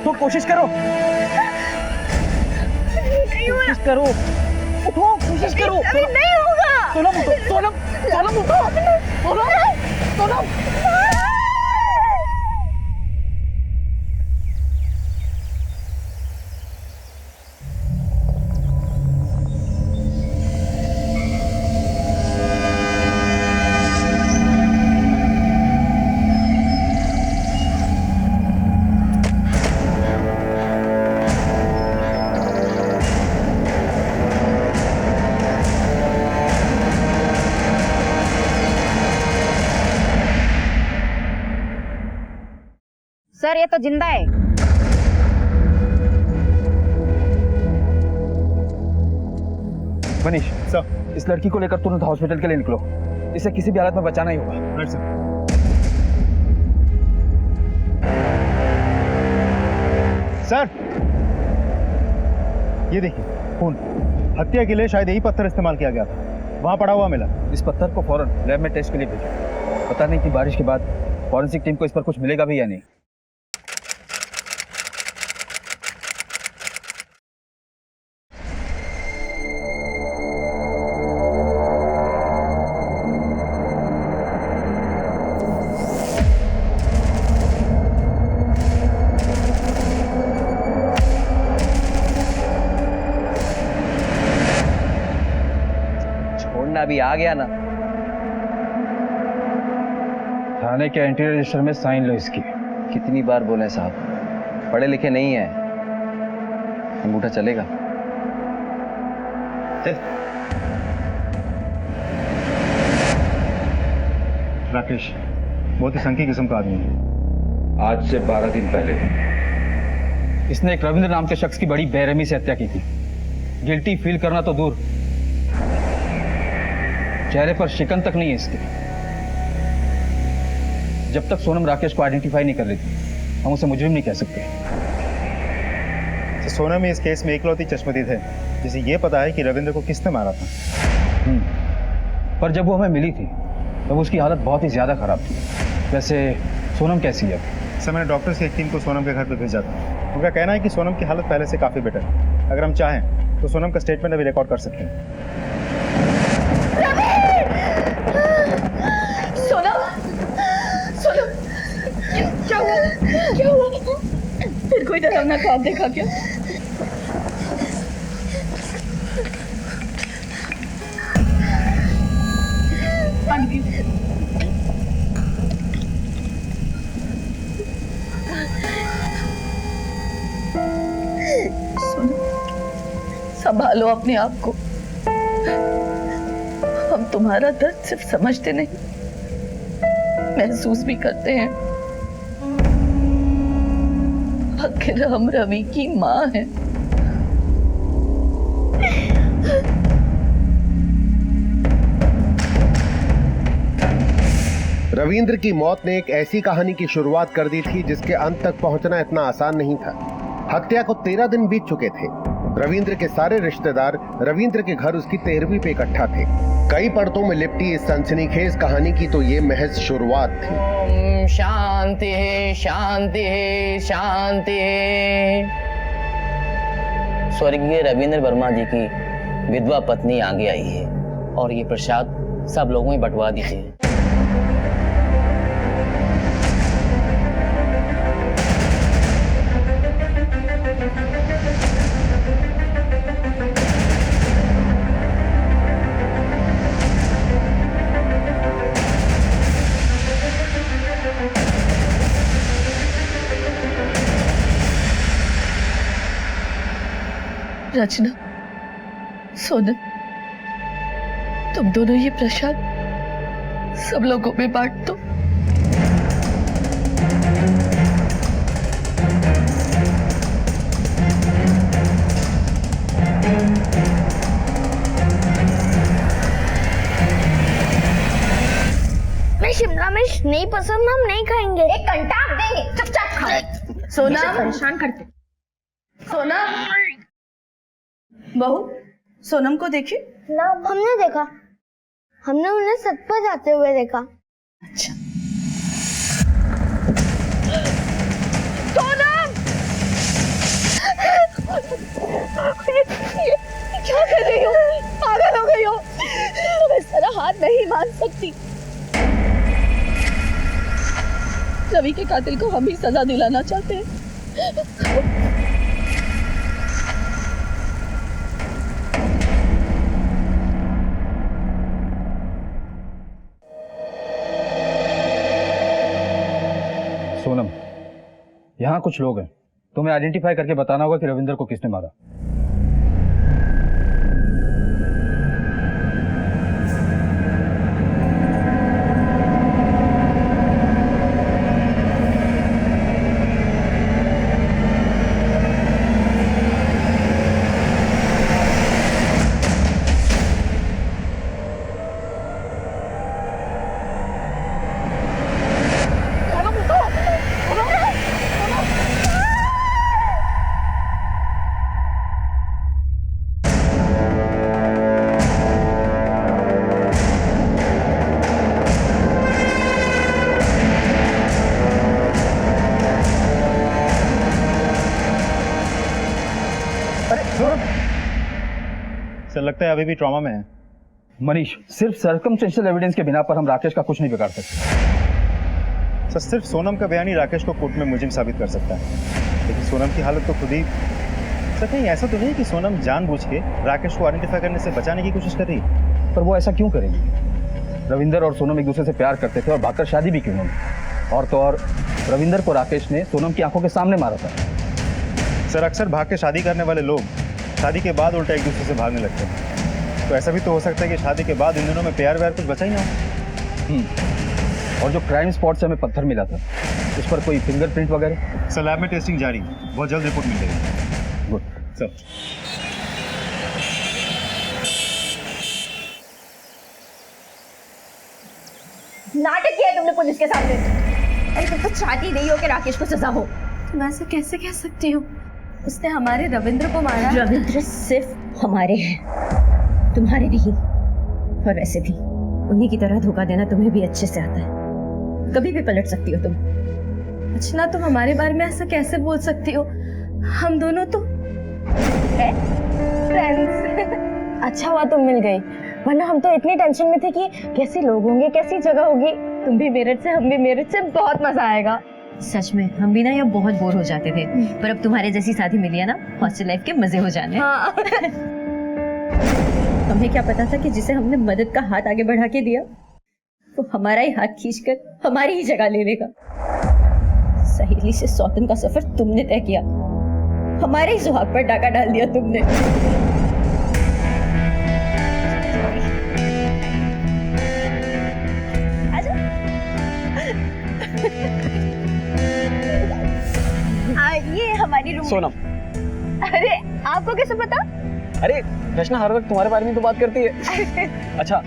उठो, कोशिश करो, कोशिश करो, उठो, कोशिश करो। अभी नहीं होगा। सोनम उठो, सोनम, सोनम उठो, सोनम, सोनम। सर ये तो जिंदा है। मनीष सर, इस लड़की को लेकर तुरंत हॉस्पिटल के लिए निकलो, इसे किसी भी हालत में बचाना ही होगा। Right sir. सर, ये देखिए खून। हत्या के लिए शायद यही पत्थर इस्तेमाल किया गया था, वहां पड़ा हुआ मिला। इस पत्थर को फौरन लैब में टेस्ट के लिए भेजो। पता नहीं कि बारिश के बाद फॉरेंसिक टीम को इस पर कुछ मिलेगा भी या नहीं। अभी आ गया ना। थाने के एंट्री रजिस्टर में साइन लो इसकी। कितनी बार बोले साहब, पढ़े लिखे नहीं है, अंगूठा चलेगा। राकेश बहुत ही संकी किस्म का आदमी है। आज से 12 दिन पहले इसने एक रविंद्र नाम के शख्स की बड़ी बेरहमी से हत्या की थी। गिल्टी फील करना तो दूर, चेहरे पर शिकन तक नहीं है इसके। जब तक सोनम राकेश को आइडेंटिफाई नहीं कर लेती, हम उसे मुजरिम नहीं कह सकते। तो सोनम इस केस में एकलौती चश्मदीद है जिसे ये पता है कि रविंद्र को किसने मारा था। पर जब वो हमें मिली थी तब उसकी हालत बहुत ही ज्यादा खराब थी। वैसे सोनम कैसी है? सर, मैंने डॉक्टर्स की एक टीम को सोनम के घर पर भेजा था। उनका कहना है कि सोनम की हालत पहले से काफी बेटर है। अगर हम चाहें तो सोनम का स्टेटमेंट अभी रिकॉर्ड कर सकते हैं। क्या हुआ? क्या हुआ? फिर कोई डरावना ख्वाब देखा क्या? सुनो, संभालो अपने आप को। हम तुम्हारा दर्द सिर्फ समझते नहीं, महसूस भी करते हैं। आखिर हम रवि की माँ हैं। रविंद्र की मौत ने एक ऐसी कहानी की शुरुआत कर दी थी जिसके अंत तक पहुंचना इतना आसान नहीं था। हत्या को 13 दिन बीत चुके थे। रविंद्र के सारे रिश्तेदार रविंद्र के घर उसकी 13वीं पे इकट्ठा थे। कई परतों में लिपटी इस सनसनीखेज कहानी की तो ये महज शुरुआत थी। ओम शांति है, शांति है, शांति है। स्वर्गीय रविंद्र वर्मा जी की विधवा पत्नी आगे आई है और ये प्रसाद सब लोगों में बंटवा दीजिए। रचना, सोनम, तुम दोनों ये प्रसाद सब लोगों में बांट दो। मैं शिमला मिर्च नहीं पसंद, हम नहीं खाएंगे। एक घंटा आप देंगे, चुपचाप खाओ। सोनम, परेशान करते। सोनम, बहू, सोनम को देखे ना, हमने देखा। हमने उन्हें सत पर जाते हुए देखा। अच्छा। सोनम, पत्नी। रवि के कातिल को हम ही सजा दिलाना चाहते हैं। सोनम, यहाँ कुछ लोग हैं, तुम्हें आइडेंटिफाई करके बताना होगा कि रविंदर को किसने मारा। सर लगता है अभी भी ट्रॉमा में है। मनीष, सिर्फ सर्कमस्टेंशियल एविडेंस के बिना पर हम राकेश का कुछ नहीं बिगाड़ सकते। सर सिर्फ सोनम का बयान ही राकेश को कोर्ट में मुजिम साबित कर सकता है, लेकिन सोनम की हालत तो खुद ही। सर कहीं ऐसा तो नहीं कि सोनम जानबूझ के राकेश को आइडेंटिफाई करने से बचाने की कोशिश कर रही है? पर वो ऐसा क्यों करेंगे? रविंदर और सोनम एक दूसरे से प्यार करते थे और भागकर शादी भी क्यों नहीं। और तो और रविंदर को राकेश ने सोनम की आंखों के सामने मारा था। सर अक्सर भाग के शादी करने वाले लोग शादी के बाद उल्टा एक दूसरे से भागने लगते हैं, तो ऐसा भी तो हो सकता है कि शादी के बाद इन दिनों में प्यार व्यार कुछ बचा ही ना हो। और जो क्राइम स्पॉट से हमें पत्थर मिला था, उस पर कोई फिंगरप्रिंट वगैरह? सर लैब में टेस्टिंग जारी, बहुत जल्द रिपोर्ट मिल जाएगी। गुड सर नाटक किया है तुमने पुलिस के सामने। अरे तुम तो चाहती नहीं हो कि राकेश को सजा हो। तुम ऐसे कैसे कह सकती हो? उसने हमारे रविंद्र को मारा। रविंद्र सिर्फ हमारे हैं, तुम्हारे नहीं। और वैसे भी उन्हीं की तरह धोखा देना तुम्हें भी अच्छे से आता है। कभी भी पलट सकती हो तुम। अर्चना, तुम हमारे बारे में ऐसा कैसे बोल सकती हो? हम दोनों तो फ्रेंड्स। अच्छा हुआ तुम मिल गई, वरना हम तो इतनी टेंशन में थे कि कैसे लोग होंगे, कैसी जगह होगी। तुम भी मेरठ से, हम भी मेरठ से, बहुत मजा आएगा। सच में हम भी ना यहाँ बहुत बोर हो जाते थे, पर अब तुम्हारे जैसी साथी मिली है ना, हॉस्टल लाइफ के मजे हो जाने। हाँ। हमें क्या पता था कि जिसे हमने मदद का हाथ आगे बढ़ा के दिया, वो हमारा ही हाथ खींचकर हमारी ही जगह ले लेगा। सहेली से सौतन का सफर तुमने तय किया, हमारे ही सुहाग पर डाका डाल दिया तुमने। ये हमारी रूम। सोनम, अरे आपको कैसे पता? अरे रचना हर वक्त तुम्हारे बारे में तो बात करती है। अच्छा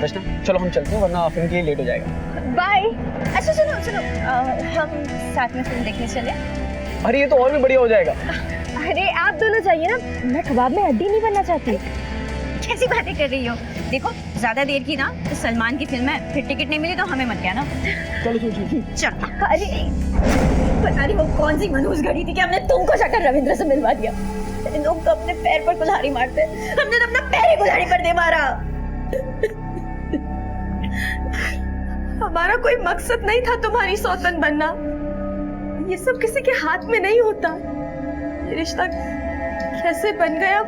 रचना, चलो हम चलते हैं, वरना फिल्म के लिए लेट हो जाएगा। बाय। अच्छा सुनो सुनो, हम साथ में फिल्म देखने चले। अरे ये तो और भी बढ़िया हो जाएगा। अरे आप दोनों जाइए ना, मैं कबाब में हड्डी नहीं बनना चाहती। कैसी बातें कर रही हो? देखो ज्यादा देर की ना तो सलमान की फिल्म है, फिर टिकट नहीं मिली तो हमें मत कहना। चलो चलो चल। अरे पता नहीं वो कौन सी मनहूस घड़ी थी कि हमने तुमको जाकर रविंद्र से मिलवा दिया। लोग तो अपने पैर पर कुल्हाड़ी मारते, हमने तो अपना पैर ही कुल्हाड़ी पर दे मारा। हमारा कोई मकसद नहीं था तुम्हारी सौतन बनना। ये सब किसी के हाथ में नहीं होता। ये रिश्ता कैसे बन गया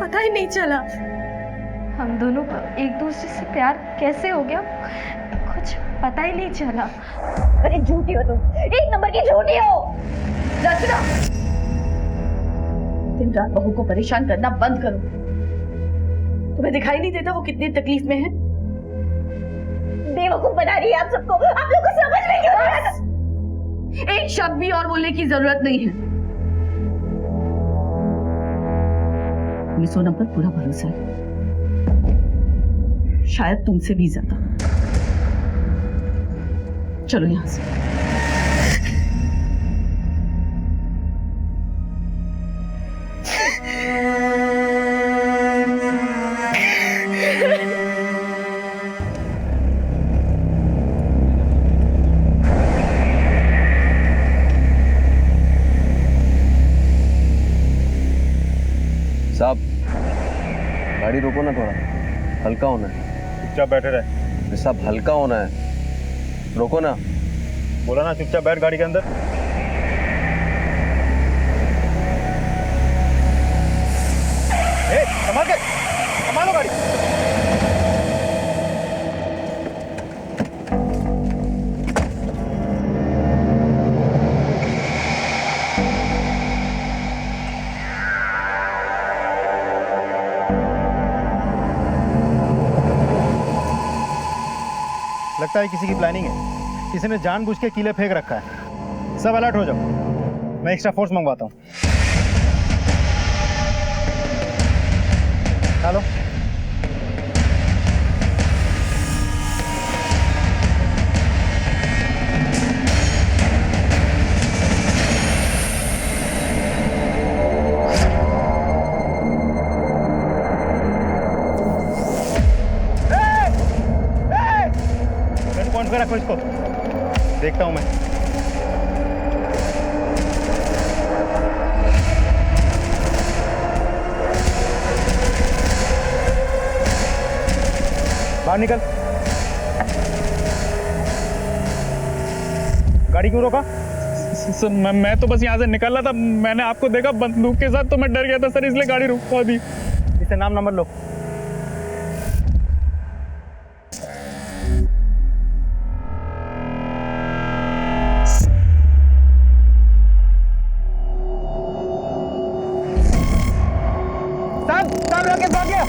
पता ही नहीं चला। हम दोनों को एक दूसरे से प्यार कैसे हो गया कुछ पता ही नहीं चला। अरे झूठी हो तुम, एक नंबर की झूठी हो। रचना, दिन रात बहू को परेशान करना बंद करो। तुम्हें दिखाई नहीं देता वो कितनी तकलीफ में है? बेवकूफ बना रही है आप सबको। आप लोग को समझ में क्यों नहीं आता? एक शब्द भी और बोलने की जरूरत नहीं है। हमें सोनम पर पूरा भरोसा है, शायद तुमसे भी ज्यादा। चलो यहां से। साहब गाड़ी रोको ना, थोड़ा हल्का होना है। चुपचाप बैठे रहे। सब हल्का होना है, रोको ना। बोला ना चुपचाप बैठ गाड़ी के अंदर। संभालो गाड़ी। लगता है किसी की प्लानिंग है, किसी ने जानबूझ के कीले फेंक रखा है। सब अलर्ट हो जाओ, मैं एक्स्ट्रा फोर्स मंगवाता हूँ। हेलो, पॉइंट पे रखो इसको, देखता हूं मैं। बाहर निकल। गाड़ी क्यों रोका? सर मैं तो बस यहाँ से निकल रहा था, मैंने आपको देखा बंदूक के साथ तो मैं डर गया था सर, इसलिए गाड़ी रुकवा दी। इसे नाम नंबर लो। सब लोग के भाग्य।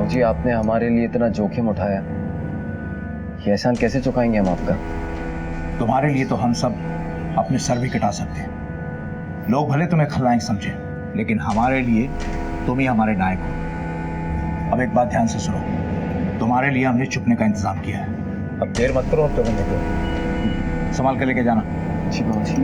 जी आपने हमारे लिए इतना जोखिम उठाया, ये एहसान कैसे चुकाएंगे हम आपका? तुम्हारे लिए तो हम सब अपने सर भी कटा सकते हैं। लोग भले तुम्हें खलनायक समझे, लेकिन हमारे लिए तुम ही हमारे नायक हो। अब एक बात ध्यान से सुनो, तुम्हारे लिए हमने छुपने का इंतजाम किया है। अब देर मत करो, अब तुम संभाल कर लेके जाना। जी बाबा जी।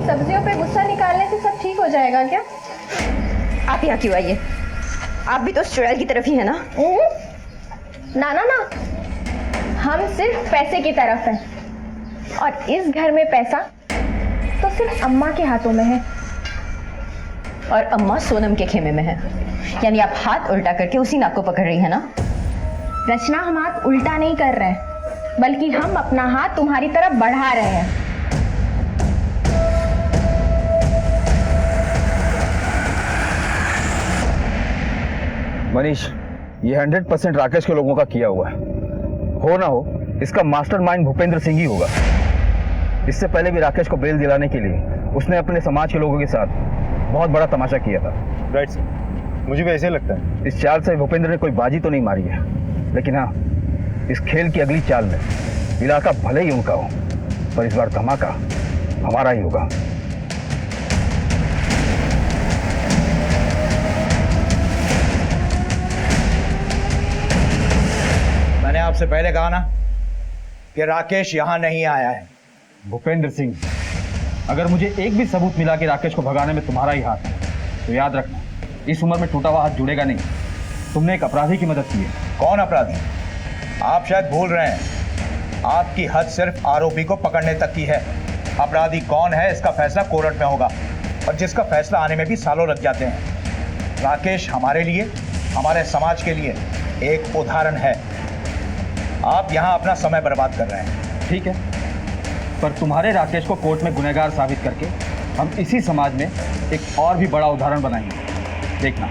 सब्जियों पे गुस्सा निकालने से सब ठीक हो जाएगा क्या? आप यहाँ क्यों आइए? आप भी तो चुड़ैल की तरफ ही है ना? ना ना ना, हम सिर्फ पैसे की तरफ हैं, और इस घर में पैसा तो सिर्फ अम्मा के हाथों में है। और अम्मा सोनम के खेमे में है, यानी आप हाथ उल्टा करके उसी नाक को पकड़ रही है ना? रचना, हम हाथ उल्टा नहीं कर रहे हैं, बल्कि हम अपना हाथ तुम्हारी तरफ बढ़ा रहे हैं। मनीष, ये 100% राकेश के लोगों का किया हुआ है। हो ना हो, इसका मास्टरमाइंड भूपेंद्र सिंह ही होगा। इससे पहले भी राकेश को बेल दिलाने के लिए उसने अपने समाज के लोगों के साथ बहुत बड़ा तमाशा किया था। राइट सर, मुझे भी ऐसे ही लगता है। इस चाल से भूपेंद्र ने कोई बाजी तो नहीं मारी है, लेकिन हाँ, इस खेल की अगली चाल में इलाका भले ही उनका हो, पर इस बार धमाका हमारा ही होगा। मैंने आपसे पहले कहा ना कि राकेश यहां नहीं आया है। भूपेंद्र सिंह, अगर मुझे एक भी सबूत मिला कि राकेश को भगाने में तुम्हारा ही हाथ है, तो याद रखना, इस उम्र में टूटा हुआ हाथ जुड़ेगा नहीं। तुमने एक अपराधी की मदद की है। कौन अपराधी? आप शायद भूल रहे हैं, आपकी हद सिर्फ आरोपी को पकड़ने तक की है। अपराधी कौन है इसका फैसला कोर्ट में होगा, और जिसका फैसला आने में भी सालों लग जाते हैं। राकेश हमारे लिए, हमारे समाज के लिए एक उदाहरण है। आप यहाँ अपना समय बर्बाद कर रहे हैं। ठीक है, पर तुम्हारे राकेश को कोर्ट में गुनहगार साबित करके हम इसी समाज में एक और भी बड़ा उदाहरण बनाएंगे। देखना।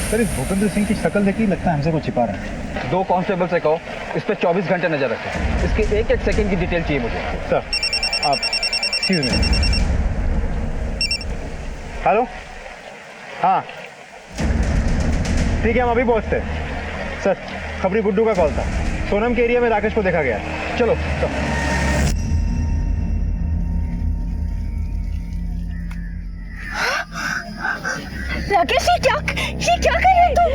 सर, इस भूपेंद्र सिंह की शक्ल देखी लगता है हमसे कुछ छिपा रहा है। 2 कांस्टेबल से कहो इस पे 24 घंटे नजर रखें। इसके एक एक सेकंड की डिटेल चाहिए मुझे। सर, आप एक्सक्यूज मी। हेलो, हाँ ठीक है, हम अभी पहुंचते हैं। सर, खबरी गुड्डू का कॉल था। सोनम के एरिया में राकेश को देखा गया है। चलो, चलो। राकेश, ये क्या कर रहे तुम?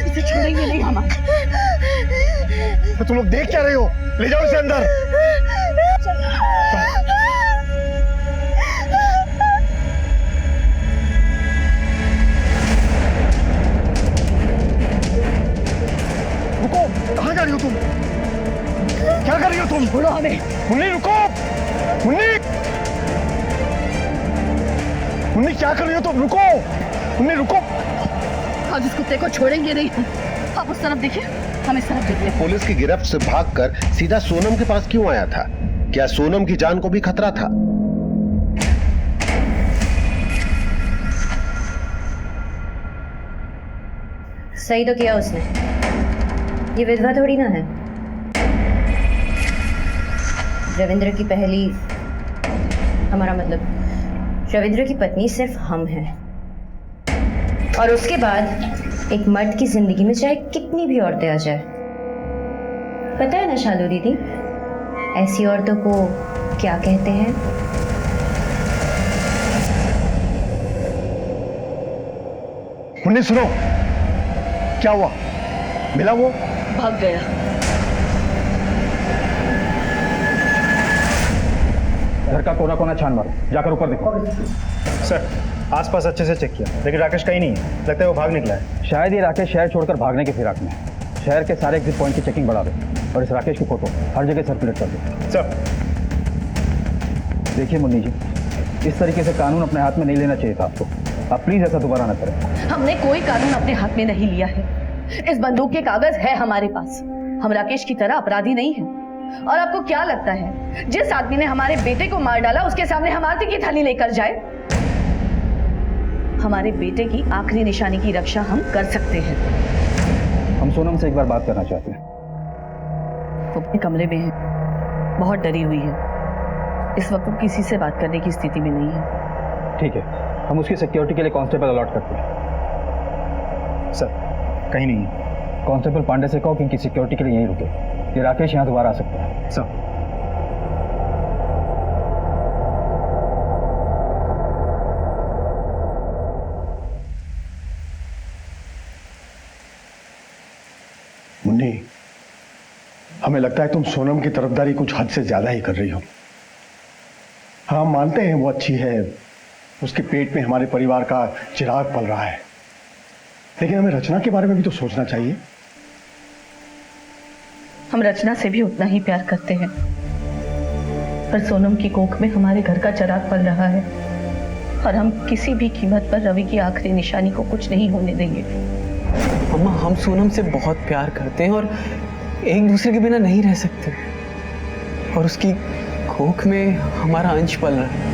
इसे छोड़ेंगे नहीं हम। तो तुम लोग देख क्या रहे हो? ले जाओ इसे अंदर। रुको, कहाँ जा रही हो तुम? क्या कर रही हो तुम? बोलो हमें। मुन्नी रुको, मुन्नी, मुन्नी क्या कर रही हो तुम? रुको, मुन्नी रुको। हम इस कुत्ते को छोड़ेंगे नहीं। आप उस तरफ देखिए, हम इस तरफ देखिए। पुलिस की गिरफ्त से भागकर सीधा सोनम के पास क्यों आया था? क्या सोनम की जान को भी खतरा था? सही तो किया उसने। ये विधवा थोड़ी ना है। रविंद्र की पहली, हमारा मतलब रविंद्र की पत्नी सिर्फ हम हैं, और उसके बाद एक मर्द की जिंदगी में चाहे कितनी भी औरतें आ जाए। पता है ना शालू दीदी, ऐसी औरतों को क्या कहते हैं? मुन्नी सुनो, क्या हुआ? मिला वो? भाग गया। घर का कोना कोना छान मारो, जाकर ऊपर देखो। सर, आसपास अच्छे से चेक किया, लेकिन राकेश कहीं नहीं है। लगता है वो भाग निकला है। शायद ये राकेश शहर छोड़कर भागने की फिराक में है। शहर के सारे एग्जिट पॉइंट की चेकिंग बढ़ा दो और इस राकेश की फोटो हर जगह सर्कुलेट कर दो। सर, देखिए मुन्नी जी, इस तरीके से कानून अपने हाथ में नहीं लेना चाहिए था आपको। आप प्लीज ऐसा दोबारा न करें। हमने कोई कानून अपने हाथ में नहीं लिया है। इस बंदूक के कागज है हमारे पास। हम राकेश की तरह अपराधी नहीं हैं। और आपको क्या लगता है जिस आदमी ने हमारे बेटे को मार डाला उसके सामने हम आरती की थाली लेकर जाए? हमारे बेटे की आखिरी निशानी की रक्षा हम कर सकते हैं। हम सोनम से एक बार बात करना चाहते हैं। वो अपने कमरे में है, बहुत डरी हुई है। इस वक्त वो किसी से बात करने की स्थिति में नहीं है। ठीक है, हम उसकी सिक्योरिटी के लिए कांस्टेबल अलॉट करते हैं। सर, कहीं नहीं है। कांस्टेबल पांडे से कहो कि इनकी सिक्योरिटी के लिए यहीं रुके। ये राकेश यहाँ दोबारा आ सकता है। सर, मुन्नी, हमें लगता है तुम सोनम की तरफदारी कुछ हद से ज्यादा ही कर रही हो। हाँ, मानते हैं वो अच्छी है, उसके पेट में हमारे परिवार का चिराग पल रहा है, लेकिन हमें रचना के बारे में भी तो सोचना चाहिए। हम रचना से भी उतना ही प्यार करते हैं, पर सोनम की कोख में हमारे घर का चिराग पल रहा है और हम किसी भी कीमत पर रवि की आखिरी निशानी को कुछ नहीं होने देंगे। अम्मा, हम सोनम से बहुत प्यार करते हैं और एक दूसरे के बिना नहीं रह सकते, और उसकी कोख में हमारा अंश पल रहा है।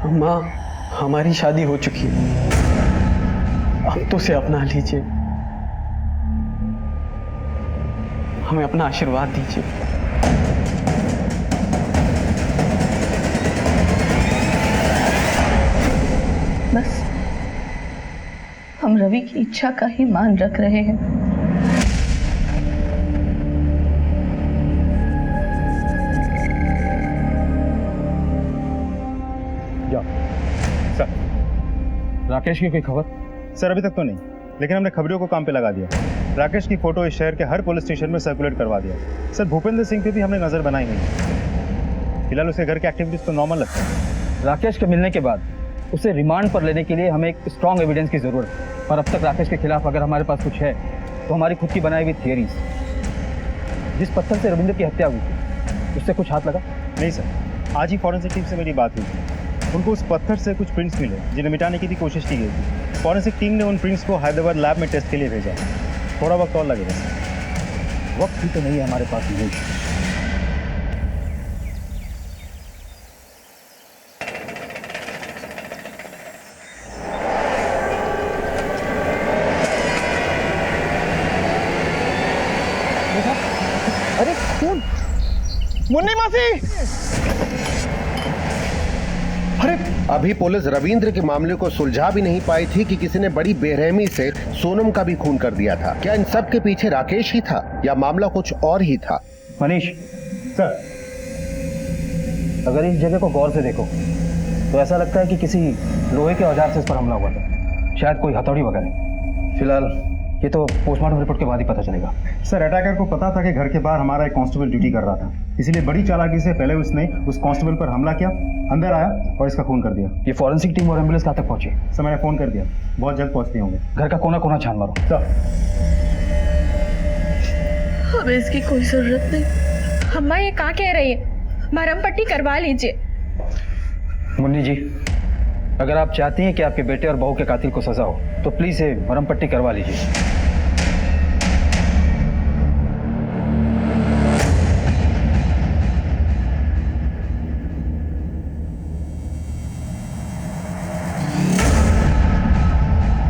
अम्मा, हमारी शादी हो चुकी है, अब तो उसे अपना लीजिए, हमें अपना आशीर्वाद दीजिए। बस हम रवि की इच्छा का ही मान रख रहे हैं। जाओ। सर, राकेश की कोई खबर? सर अभी तक तो नहीं, लेकिन हमने खबरियों को काम पे लगा दिया। राकेश की फोटो इस शहर के हर पुलिस स्टेशन में सर्कुलेट करवा दिया। सर, भूपेंद्र सिंह पे भी हमने नजर बनाई हुई है। फिलहाल उसके घर की एक्टिविटीज तो नॉर्मल लगता है। राकेश के मिलने के बाद उसे रिमांड पर लेने के लिए हमें एक स्ट्रॉन्ग एविडेंस की जरूरत है। और अब तक राकेश के खिलाफ अगर हमारे पास कुछ है तो हमारी खुद की बनाई हुई थियरीज। जिस पत्थर से रविंद्र की हत्या हुई थी उससे कुछ हाथ लगा? नहीं सर, आज ही फॉरेंसिक टीम से मेरी बात हुई थी। उनको उस पत्थर से कुछ प्रिंट्स मिले जिन्हें मिटाने की भी कोशिश की गई थी। फॉरेंसिक टीम ने उन प्रिंट्स को हैदराबाद लैब में टेस्ट के लिए भेजा। थोड़ा वक्त और लगेगा सर। वक्त भी तो नहीं है हमारे पास। नहीं, अरे खून! मुन्नी मासी! अरे अभी पुलिस रविंद्र के मामले को सुलझा भी नहीं पाई थी कि किसी ने बड़ी बेरहमी से सोनम का भी खून कर दिया था। क्या इन सब के पीछे राकेश ही था या मामला कुछ और ही था? मनीष सर, अगर इस जगह को गौर से देखो तो ऐसा लगता है कि किसी लोहे के औजार से इस पर हमला हुआ था, शायद कोई हथौड़ी वगैरह। फिलहाल ये तो पोस्टमार्टम रिपोर्ट के बाद ही पता चलेगा। सर अटैकर को पता था कि घर के बाहर हमारा एक कांस्टेबल ड्यूटी कर रहा था, इसलिए बड़ी चालाकी से पहले उसने उस कांस्टेबल पर हमला किया, अंदर आया और इसका खून कर दिया। ये फॉरेंसिक टीम और एम्बुलेंस कहाँ तक पहुंची? सर मैंने फोन कर दिया, बहुत जल्द पहुंचते होंगे। घर का कोना कोना छान मारो। सर हमें इसकी कोई जरूरत नहीं। अम्मा ये कहाँ कह रही है? मरहम पट्टी करवा लीजिए। मुन्नी जी, अगर आप चाहती हैं कि आपके बेटे और बहू के कातिल को सजा हो तो प्लीज ये मरहम पट्टी करवा लीजिए।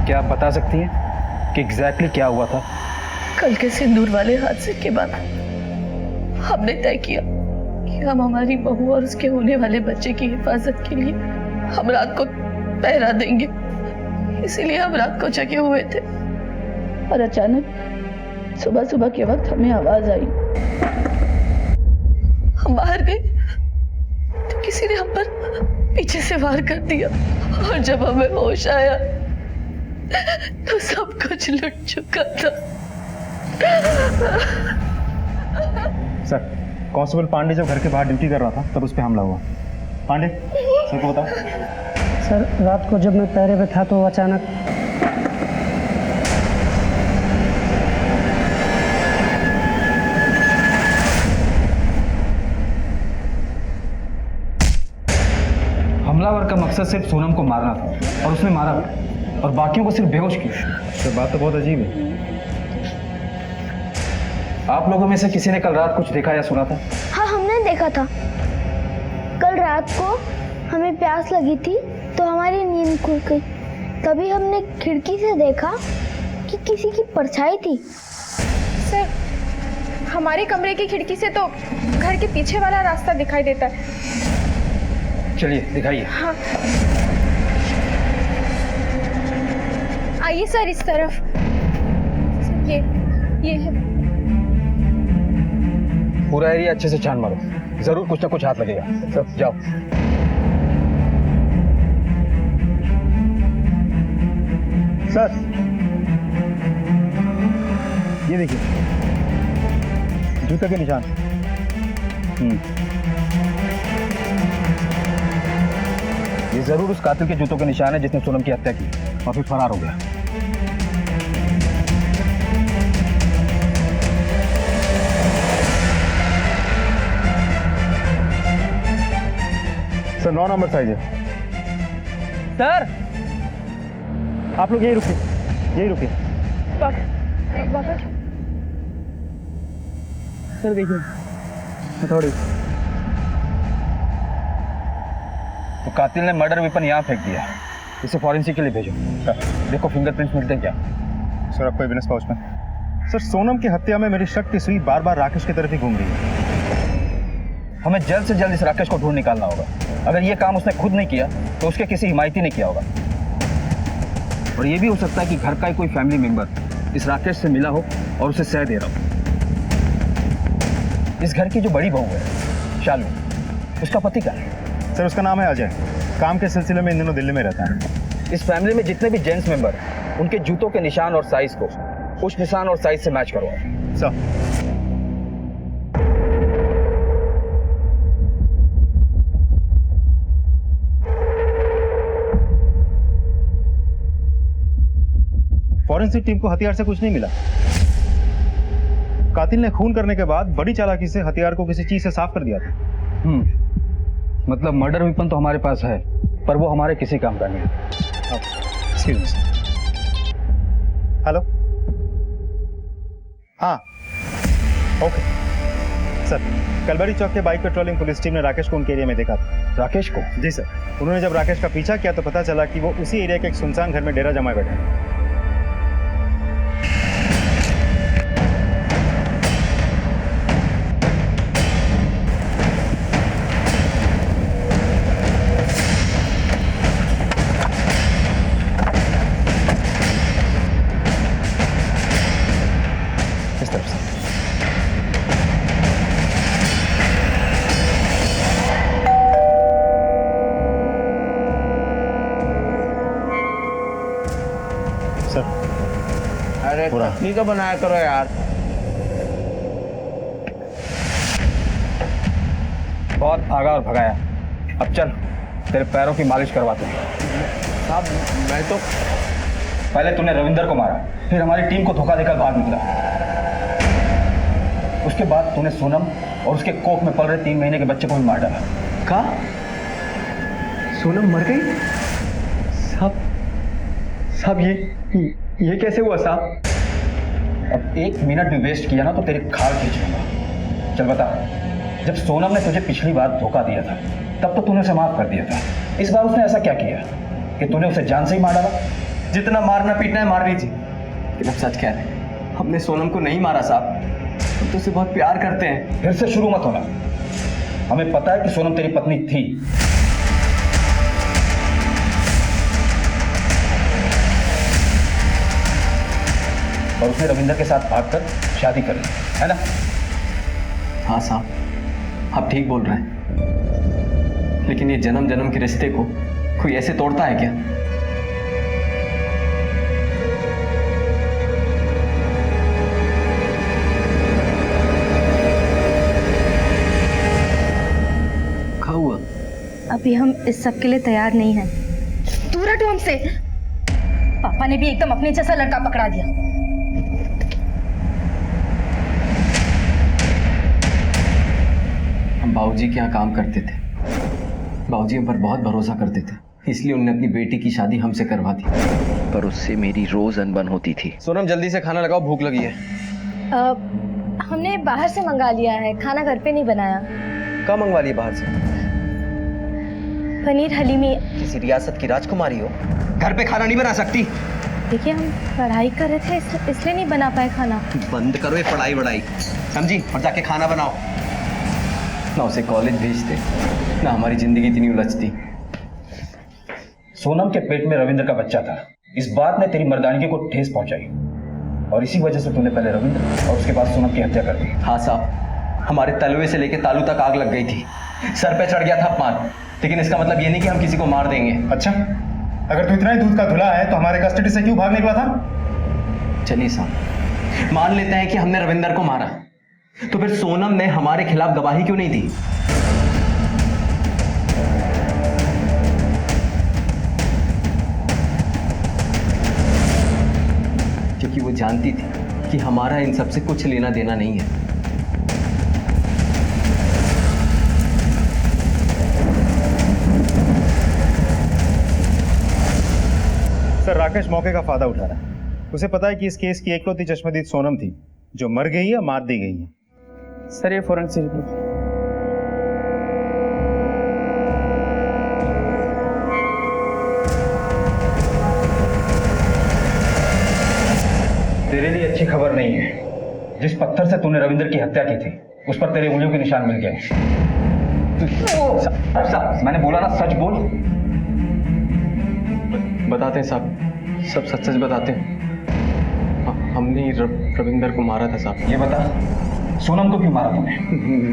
क्या आप बता सकती हैं कि एग्जैक्टली क्या हुआ था? कल के सिंदूर वाले हादसे के बाद हमने तय किया कि हम हमारी बहू और उसके होने वाले बच्चे की हिफाजत के लिए हम रात को पहरा देंगे। इसीलिए हम रात को जगे हुए थे और अचानक सुबह सुबह के वक्त हमें आवाज आई। हम बाहर गए तो किसी ने हम पर पीछे से वार कर दिया और जब हमें होश आया तो सब कुछ लुट चुका था। सर, कांस्टेबल पांडे जब घर के बाहर ड्यूटी कर रहा था तब उस पर हमला हुआ। पांडे, सर को बताओ। सर रात को जब मैं पहरे पे था तो अचानक हमलावर का मकसद सिर्फ सोनम को मारना था और उसने मारा और बाकियों को सिर्फ बेहोश किया। सर बात तो बहुत अजीब है। आप लोगों में से किसी ने कल रात कुछ देखा या सुना था? हाँ, हमने देखा था। कल रात को हमें प्यास लगी थी तो हमारी नींद खुल गई। तभी हमने खिड़की से देखा कि किसी की परछाई थी। सर, हमारे कमरे की खिड़की से तो घर के पीछे वाला रास्ता दिखाई देता है। चलिए दिखाइए। हाँ, आइए सर इस तरफ। सर, ये है। पूरा एरिया अच्छे से छान मारो, जरूर कुछ ना कुछ हाथ लगेगा। सब जाओ। सर ये देखिए, जूते के निशान। ये जरूर उस कातिल के जूतों के निशान है जिसने सोनम की हत्या की और फिर फरार हो गया। सर 9 नंबर साइज है। सर आप लोग यही रुकिए, यही रुकिए। सर देखिए हथौड़ी। तो कातिल ने मर्डर वेपन यहाँ फेंक दिया। इसे फॉरेंसिक के लिए भेजो। देखो फिंगरप्रिंट्स मिलते हैं क्या? सर आपको एविडेंस पाउच में। सर सोनम की हत्या में मेरी शक की सुई बार बार राकेश की तरफ ही घूम रही है। हमें जल्द से जल्द इस राकेश को ढूंढ निकालना होगा। अगर ये काम उसने खुद नहीं किया तो उसके किसी हिमायती ने किया होगा। और ये भी हो सकता है कि घर का ही कोई फैमिली मेंबर इस राकेश से मिला हो और उसे सह दे रहा हो। इस घर की जो बड़ी बहू है शालू, उसका पति क्या है? सर उसका नाम है अजय। काम के सिलसिले में इन दिनों दिल्ली में रहता है। इस फैमिली में जितने भी जेंट्स मेंबर हैं, उनके जूतों के निशान और साइज को उस निशान और साइज से मैच करो। सर फॉरेंसिक टीम को हथियार से कुछ नहीं मिला। कातिल ने खून करने के बाद बड़ी चालाकी से हथियार को किसी चीज से साफ कर दिया था। मतलब मर्डर वेपन तो हमारे पास है, पर वो हमारे किसी काम का नहीं है। Excuse me. हेलो, हाँ, ओके सर। कलबरी चौक के बाइक पेट्रोलिंग पुलिस टीम ने राकेश को उनके एरिया में देखा था। राकेश को? जी सर। उन्होंने जब राकेश का पीछा किया तो पता चला कि वो उसी एरिया के एक सुनसान घर में डेरा जमाए बैठे हैं। इस तरफ से। अरे ठीक है, बनाया करो यार। बहुत भागा और भगाया, अब चल तेरे पैरों की मालिश करवाते हैं। साहब मैं तो पहले तूने रविंदर को मारा, फिर हमारी टीम को धोखा देकर भाग निकला। उसके बाद तूने सोनम और उसके कोख में पल रहे 3 महीने के बच्चे को भी मार डाला। का सोनम मर गई? साहब ये कैसे हुआ साहब? अब 1 मिनट भी वेस्ट किया ना तो तेरी खाल खींच लूंगा। चल बता, जब सोनम ने तुझे पिछली बार धोखा दिया था तब तो तूने उसे माफ कर दिया था। इस बार उसने ऐसा क्या किया कि तूने उसे जान से ही मार डाला? जितना मारना पीटना है मार लीजिए, लेकिन अब सच कह रहे हैं, हमने सोनम को नहीं मारा साहब, हम तो उसे बहुत प्यार करते हैं। फिर से शुरू मत होना। हमें पता है कि सोनम तेरी पत्नी थी, और उसने रविंदर के साथ भागकर शादी कर ली, है ना? हाँ साहब, आप ठीक बोल रहे हैं, लेकिन ये जन्म जन्म के रिश्ते को कोई ऐसे तोड़ता है क्या? क्या हुआ? अभी हम इस सब के लिए तैयार नहीं हैं। दूर हटो हमसे। पापा ने भी एकदम अपने जैसा लड़का पकड़ा दिया। हम बाबूजी के यहाँ काम करते थे, बाबूजी हम पर बहुत भरोसा करते थे, इसलिए उन्होंने अपनी बेटी की शादी हमसे करवा दी। पर उससे मेरी रोज अनबन होती थी। सोनम जल्दी से खाना लगाओ, भूख लगी है। हमने बाहर से मंगा लिया है, खाना घर पे नहीं बनाया। कब मंगवा लिए बाहर से? पनीर हलीमी। किसी रियासत की राजकुमारी हो, घर पे खाना नहीं बना सकती? देखिए हम पढ़ाई कर रहे थे इसलिए नहीं बना पाए खाना। बंद करो ये पढ़ाई वढ़ाई, समझी? और जाके खाना बनाओ। ना उसे कॉलेज भेजते, ना हमारी जिंदगी इतनी उलझती। सोनम के पेट में रविंद्र का बच्चा था, इस बात ने तेरी मर्दानगी को ठेस पहुंचाई, और इसी वजह से तूने पहले रविंद्र और उसके बाद सोनम की हत्या कर दी। हाँ साहब, हमारे तलवे से लेकर तालू तक आग लग गई थी, सर पे चढ़ गया था अपमान, लेकिन इसका मतलब ये नहीं कि हम किसी को मार देंगे। अच्छा, अगर तू इतना ही दूध का धुला है तो हमारे कस्टडी से क्यों भाग निकला था? चलिए साहब, मान लेते हैं कि हमने रविंदर को मारा, तो फिर सोनम ने हमारे खिलाफ गवाही क्यों नहीं दी? क्योंकि वो जानती थी कि हमारा इन सबसे कुछ लेना देना नहीं है। सर, राकेश मौके का फायदा उठा रहा है। उसे पता है कि इस केस की एकलौती चश्मदीद सोनम थी, जो मर गई या मार दी गई है। सर ये फॉरेंसिक रिपोर्ट। तेरे लिए अच्छी खबर नहीं है। जिस पत्थर से तूने रविंद्र की हत्या की थी उस पर तेरे उंगलियों के निशान मिल गए। मैंने बोला ना, सच बोल। बताते हैं साहब, सब सच सच बताते हैं। हमने ही रविंदर को मारा था साहब। ये बता, सोनम को क्यों मारा तूने?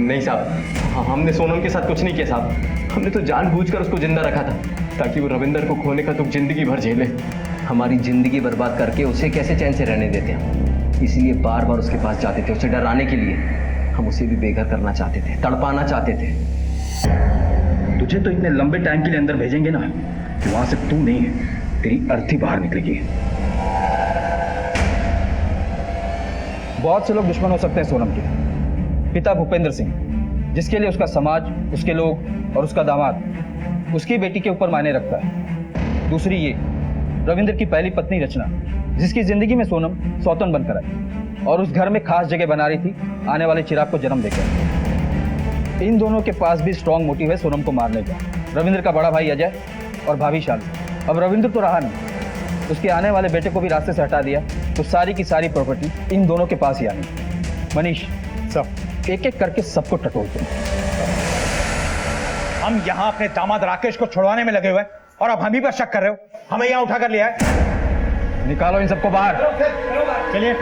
नहीं साहब, हमने सोनम के साथ कुछ नहीं किया साहब। हमने तो जानबूझकर उसको जिंदा रखा था ताकि वो रविंदर को खोने का दुख जिंदगी भर झेले। हमारी जिंदगी बर्बाद करके उसे कैसे चैन से रहने देते हैं, इसलिए बार बार उसके पास जाते थे, उसे डराने के लिए। हम उसे भी बेघर करना चाहते थे, तड़पाना चाहते थे। तुझे तो इतने लंबे टाइम के लिए अंदर भेजेंगे ना कि वहां से तू नहीं, तेरी अर्थी बाहर निकलेगी। बहुत से लोग दुश्मन हो सकते हैं सोनम के। पिता भूपेंद्र सिंह, जिसके लिए उसका समाज, उसके लोग और उसका दामाद उसकी बेटी के ऊपर मायने रखता है। दूसरी ये रविंद्र की पहली पत्नी रचना, जिसकी जिंदगी में सोनम सौतन बनकर आई और उस घर में खास जगह बना रही थी आने वाले चिराग को जन्म देकर। इन दोनों के पास भी स्ट्रॉन्ग मोटिव है सोनम को मारने का। रविंद्र का बड़ा भाई अजय और भाभी शाली। अब रविंद्र तो रहा नहीं, उसके आने वाले बेटे को भी रास्ते से हटा दिया, तो सारी की सारी प्रॉपर्टी इन दोनों के पास ही आनी। मनीष सब एक एक करके सबको टटोलते हैं। हम यहाँ अपने दामाद राकेश को छुड़वाने में लगे हुए हैं और अब हम ही पर शक कर रहे हो? हमें यहाँ उठा कर लिया है। निकालो इन सबको बाहर। चलिए।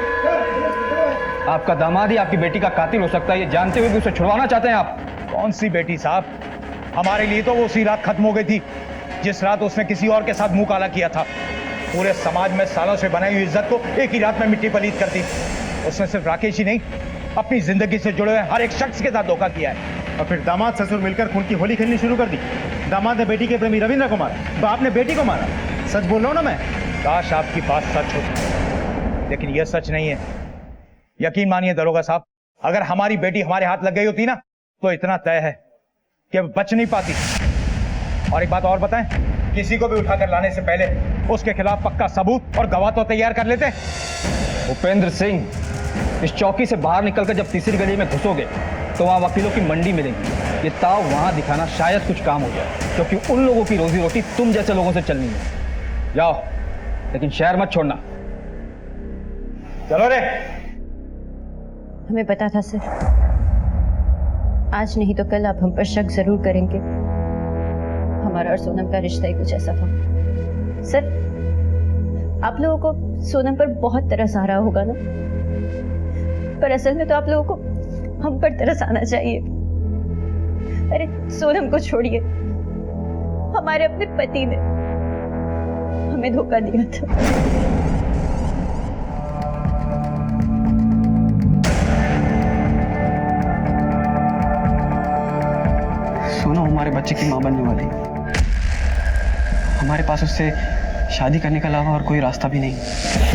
आपका दामाद ही आपकी बेटी का कातिल हो सकता है, ये जानते हुए भी उसे छुड़वाना चाहते हैं आप। कौन सी बेटी साहब? हमारे लिए तो वो उसी रात खत्म हो गई थी जिस रात उसने किसी और के साथ मुंह काला किया था। पूरे समाज में सालों से बनाई हुई इज्जत को एक ही रात में मिट्टी पलीत कर दी। उसने सिर्फ राकेश ही नहीं, अपनी जिंदगी से जुड़े हुए हर एक शख्स के साथ धोखा किया है। और फिर दामाद ससुर मिलकर खून की होली खेलनी शुरू कर दी। दामाद ने बेटी के प्रेमी रविंद्र को मारा, बाप ने बेटी को मारा। सच बोल रहा हूं ना मैं? काश आपकी बात सच होती, लेकिन यह सच नहीं है। यकीन मानिए दरोगा साहब, अगर हमारी बेटी हमारे हाथ लग गई होती ना, तो इतना तय है कि अब बच नहीं पाती। और एक बात और बताएं, किसी को भी उठाकर लाने से पहले उसके खिलाफ पक्का सबूत और गवाह तो तैयार कर लेते। भूपेंद्र सिंह, इस चौकी से बाहर निकलकर जब तीसरी गली में घुसोगे तो वहां वकीलों की मंडी मिलेगी। ये ताव वहां दिखाना शायद कुछ काम हो जाए, क्योंकि उन लोगों की रोजी रोटी तुम जैसे लोगों से चलनी है। जाओ, लेकिन शहर मत छोड़ना। चलो रे। हमें पता था सर, आज नहीं तो कल आप हम पर शक जरूर करेंगे। हमारा और सोनम का रिश्ता ही कुछ ऐसा था। सर, आप लोगों को सोनम पर बहुत तरस आ रहा होगा ना, पर असल में तो आप लोगों को हम पर तरस आना चाहिए। अरे सोनम को छोड़िए, हमारे अपने पति ने हमें धोखा दिया था। सोनम हमारे बच्चे की मां बनने वाली। हमारे पास उससे शादी करने के अलावा और कोई रास्ता भी नहीं।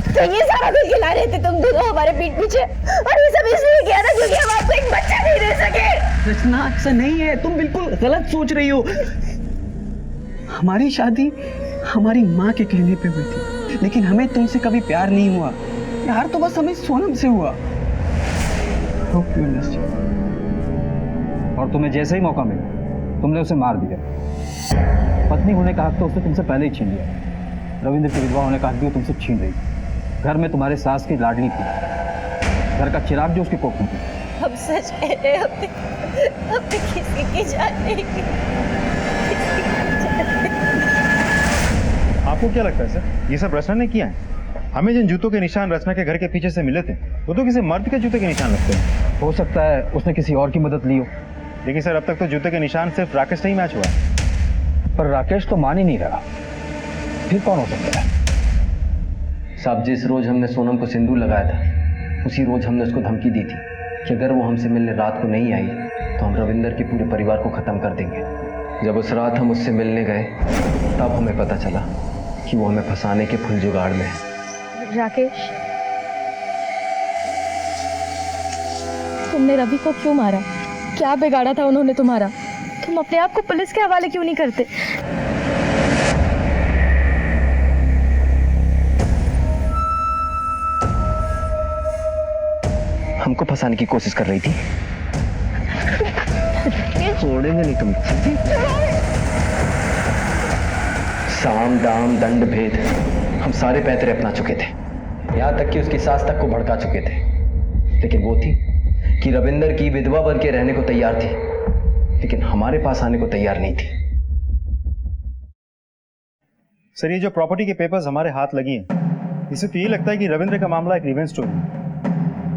तो ये सारा कुछ खिला रहे थे तुम दोनों हमारे पीठ पीछे, और ये सब इसलिए किया था क्योंकि हम आपको एक बच्चा नहीं दे सके। रचना, ऐसा नहीं है, तुम बिल्कुल गलत सोच रही हो। हमारी शादी हमारी माँ के कहने पे हुई थी, लेकिन हमें तुमसे कभी प्यार नहीं हुआ। प्यार तो बस हमें सोनम से हुआ। Hope you understand. और तुम्हें जैसे ही मौका मिला तुमने उसे मार दिया। पत्नी होने का हक तो उसने तुमसे पहले ही छीन लिया। रविंद्र की विधवा होने का हक भी वो तुमसे छीन रही। घर में तुम्हारे सास की लाडली थी, घर का चिराग जो उसकी कोख में थी। हम सच कह रहे हैं, हमने किसी की जान नहीं की। आपको क्या लगता है सर, ये सब रचना ने किया है? हमें जिन जूतों के निशान रचना के घर के पीछे से मिले थे, वो तो किसी मर्द के जूते के निशान लगते हैं। हो सकता है उसने किसी और की मदद ली हो। लेकिन सर, अब तक तो जूते के निशान सिर्फ राकेश से ही मैच हुआ। पर राकेश तो मान ही नहीं रहा, फिर कौन हो सकता है? साहब, जिस रोज हमने सोनम को सिंदूर लगाया था, उसी रोज हमने उसको धमकी दी थी कि अगर वो हमसे मिलने रात को नहीं आई तो हम रविंदर के पूरे परिवार को खत्म कर देंगे। जब उस रात हम उससे मिलने गए तब हमें पता चला कि वो हमें फंसाने के फुल जुगाड़ में है। राकेश, तुमने रवि को क्यों मारा? क्या बिगाड़ा था उन्होंने तुम्हारा? तुम अपने आप को पुलिस के हवाले क्यों नहीं करते? हमको फंसाने की कोशिश कर रही थी। छोड़ेंगे नहीं तुम। साम दाम दंड भेद हम सारे पैतरे अपना चुके थे, यहां तक कि उसकी सास तक को भड़का चुके थे। लेकिन वो थी कि रविंदर की विधवा बन के रहने को तैयार थी, लेकिन हमारे पास आने को तैयार नहीं थी। सर, ये जो प्रॉपर्टी के पेपर्स हमारे हाथ लगी हैं, इससे तो ये लगता है कि रविंद्र का मामला एक रिवेंज स्टोरी है।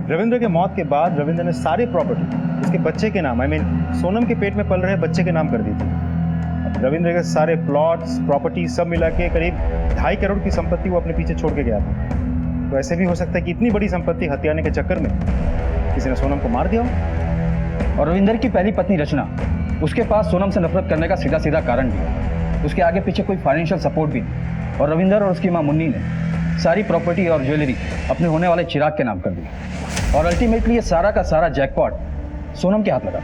रविंद्र के मौत के बाद रविंद्र ने सारी प्रॉपर्टी उसके बच्चे के नाम, सोनम के पेट में पल रहे बच्चे के नाम कर दी थी। अब रविंद्र के सारे प्लॉट्स, प्रॉपर्टी सब मिला के करीब 2.5 करोड़ की संपत्ति वो अपने पीछे छोड़ के गया था। तो ऐसे भी हो सकता है कि इतनी बड़ी संपत्ति हथियाने के चक्कर में किसी ने सोनम को मार दिया हो। और रविंदर की पहली पत्नी रचना, उसके पास सोनम से नफरत करने का सीधा कारण भी है। उसके आगे पीछे कोई फाइनेंशियल सपोर्ट भी नहीं। और रविंदर और उसकी मां मुन्नी ने सारी प्रॉपर्टी और ज्वेलरी अपने होने वाले चिराग के नाम कर दी और अल्टीमेटली ये सारा का सारा जैकपॉट सोनम के हाथ लगा।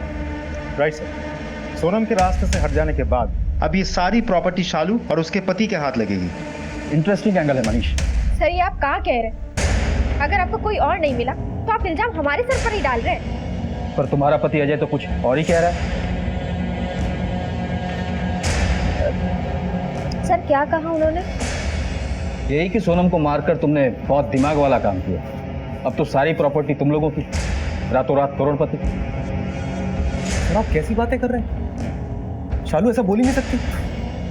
Right sir. सोनम के रास्ते से हट जाने के बाद अब ये सारी प्रॉपर्टी शालू और उसके पति के हाथ लगेगी। इंटरेस्टिंग एंगल है मनीष। सर ये आप कहाँ कह रहे हैं? अगर आपको कोई और नहीं मिला तो आप इल्जाम हमारे सर पर ही डाल रहे हैं। पर तुम्हारा पति अजय तो कुछ और ही कह रहा है। सर क्या कहा उन्होंने? यही कि सोनम को मारकर तुमने बहुत दिमाग वाला काम किया। अब तो सारी प्रॉपर्टी तुम लोगों की, रातों रात करोड़पति। आप कैसी बातें कर रहे हैं? शालू ऐसा बोल ही नहीं सकती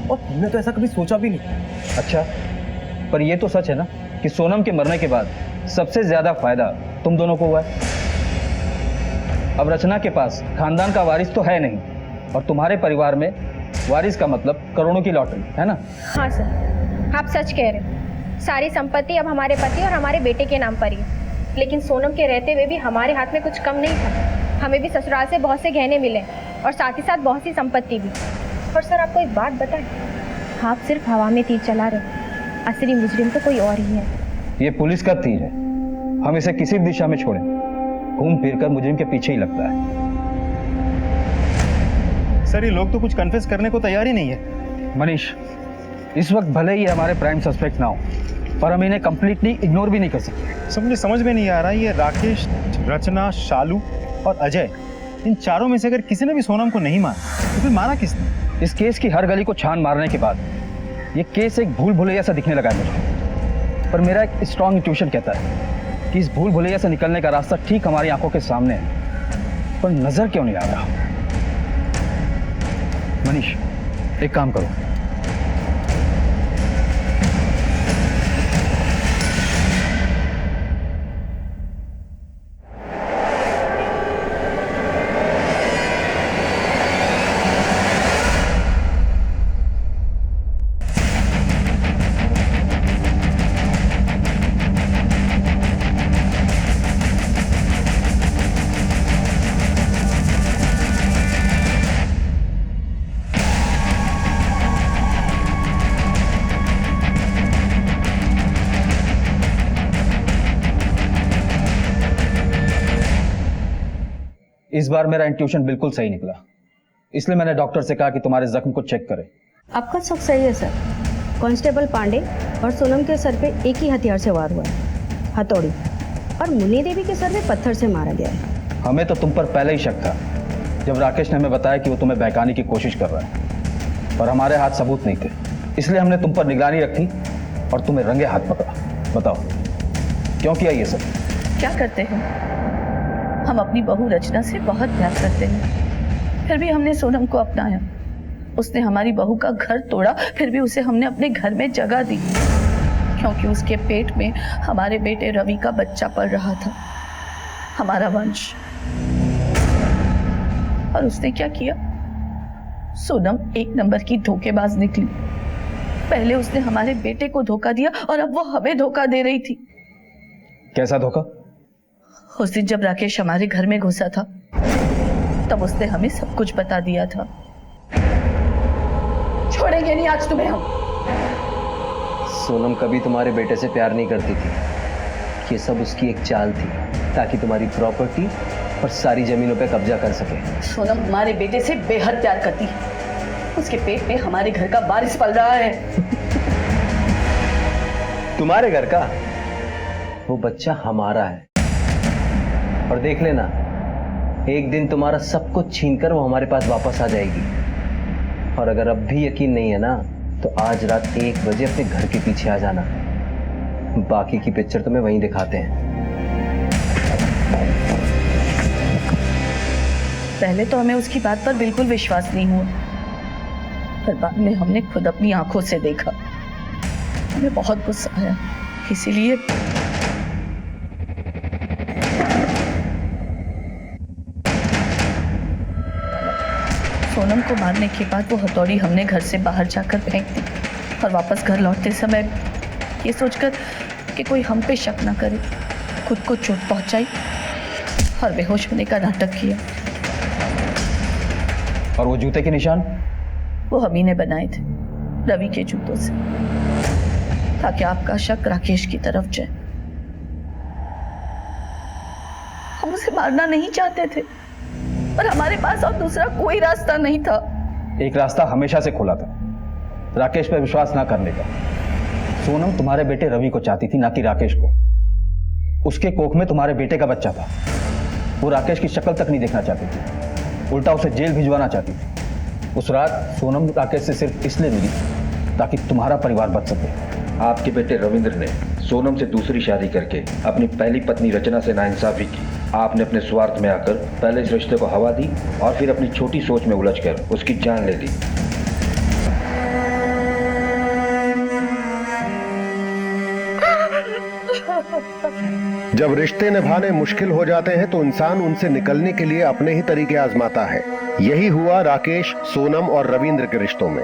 और हमने तो ऐसा कभी सोचा भी नहीं। अच्छा, पर ये तो सच है ना कि सोनम के मरने के बाद सबसे ज्यादा फायदा तुम दोनों को हुआ है। अब रचना के पास खानदान का वारिस तो है नहीं और तुम्हारे परिवार में वारिस का मतलब करोड़ों की लॉटरी है ना। हाँ सर, आप सच कह रहे हैं। सारी संपत्ति अब हमारे पति और हमारे बेटे के नाम पर ही है। लेकिन सोनम के रहते हुए भी हमारे हाथ में कुछ कम नहीं था। हमें भी ससुराल से बहुत से गहने मिले और साथ ही साथ बहुत सी संपत्ति भी। और सर आपको एक बात बताएं, आप सिर्फ हवा में तीर चला रहे, असली मुजरिम तो कोई और ही है। ये पुलिस का तीर है, हम इसे किसी भी दिशा में छोड़ें घूम फिर कर मुजरिम के पीछे ही लगता है। सर ये लोग तो कुछ कन्फेस करने को तैयार ही नहीं है। मनीष, इस वक्त भले ही हमारे प्राइम सस्पेक्ट ना हो पर हम इन्हें कंप्लीटली इग्नोर भी नहीं कर सकते। सब मुझे समझ में नहीं आ रहा, ये राकेश, रचना, शालू और अजय, इन चारों में से अगर किसी ने भी सोनम को नहीं मारा तो फिर मारा किसने? इस केस की हर गली को छान मारने के बाद ये केस एक भूल भुलैया सा दिखने लगा है मुझे। पर मेरा एक स्ट्रॉन्ग इंट्यूशन कहता है कि इस भूल भुलैया से निकलने का रास्ता ठीक हमारी आंखों के सामने है, पर नजर क्यों नहीं आ रहा। मनीष, एक काम करो, इस बार मेरा इंट्यूशन बिल्कुल सही निकला, इसलिए मैंने डॉक्टर से कहा कि तुम्हारे जख्म को चेक करें। आपका शक सही है सर। कांस्टेबल पांडे और सोनम के सर पे एक ही हथियार से वार हुआ है, हथौड़ी, और मुन्नी देवी के सर में पत्थर से मारा गया है। हमें तो तुम पर पहले ही शक था जब राकेश ने हमें बताया कि वो तुम्हें बहकाने की कोशिश कर रहा है, पर हमारे हाथ सबूत नहीं थे, इसलिए हमने तुम पर निगरानी रखी और तुम्हें रंगे हाथ पकड़ा। बताओ क्यों किया ये सब? क्या करते हैं? हम अपनी बहू रचना से बहुत प्यार करते हैं, फिर भी हमने सोनम को अपनाया। उसने हमारी बहू का घर तोड़ा, फिर भी उसे हमने अपने घर में जगह दी, क्योंकि उसके पेट में हमारे बेटे रवि का बच्चा पल रहा था, हमारा वंश। और उसने क्या किया? सोनम एक नंबर की धोखेबाज निकली। पहले उसने हमारे बेटे को धोखा दिया और अब वो हमें धोखा दे रही थी। कैसा धोखा? उस दिन जब राकेश हमारे घर में घुसा था तब उसने हमें सब कुछ बता दिया था। छोड़ेंगे नहीं आज तुम्हें हम। सोनम कभी तुम्हारे बेटे से प्यार नहीं करती थी, ये सब उसकी एक चाल थी ताकि तुम्हारी प्रॉपर्टी और सारी जमीनों पे कब्जा कर सके। सोनम हमारे बेटे से बेहद प्यार करती है, उसके पेट में हमारे घर का वारिस पल रहा है। तुम्हारे घर का? वो बच्चा हमारा है, और देख लेना एक दिन तुम्हारा सब कुछ छीनकर वो हमारे पास वापस आ जाएगी। और अगर अब भी यकीन नहीं है ना तो आज रात 1 बजे अपने घर के पीछे आ जाना, बाकी की पिक्चर तुम्हें वहीं दिखाते हैं। पहले तो हमें उसकी बात पर बिल्कुल विश्वास नहीं हुआ, पर बाद में हमने खुद अपनी आंखों से देखा। हमें बहुत गुस्सा आया, इसीलिए सोनम को मारने के बाद वो हथौड़ी हमने घर से बाहर जाकर फेंक दी और वापस घर लौटते समय ये सोचकर कि कोई हम पे शक ना करे, खुद को चोट पहुंचाई और बेहोश होने का नाटक किया। और वो जूते के निशान? वो हम ही ने बनाए थे, रवि के जूतों से। ताकि आपका शक राकेश की तरफ जाए। हम उसे मारना नहीं चाहते थे, पर हमारे पास और दूसरा कोई रास्ता नहीं था। एक रास्ता हमेशा से खुला था, राकेश पर विश्वास ना करने का। सोनम तुम्हारे बेटे रवि को चाहती थी, ना कि राकेश को। उसके कोख में तुम्हारे बेटे का बच्चा था। वो राकेश की शक्ल तक नहीं देखना चाहती थी, उल्टा उसे जेल भिजवाना चाहती थी। उस रात सोनम राकेश से सिर्फ इसलिए मिली ताकि तुम्हारा परिवार बच सके। आपके बेटे रविंद्र ने सोनम से दूसरी शादी करके अपनी पहली पत्नी रचना से नाइंसाफी की। आपने अपने स्वार्थ में आकर पहले इस रिश्ते को हवा दी और फिर अपनी छोटी सोच में उलझकर उसकी जान ले ली। जब रिश्ते निभाने मुश्किल हो जाते हैं तो इंसान उनसे निकलने के लिए अपने ही तरीके आजमाता है। यही हुआ राकेश, सोनम और रविंद्र के रिश्तों में।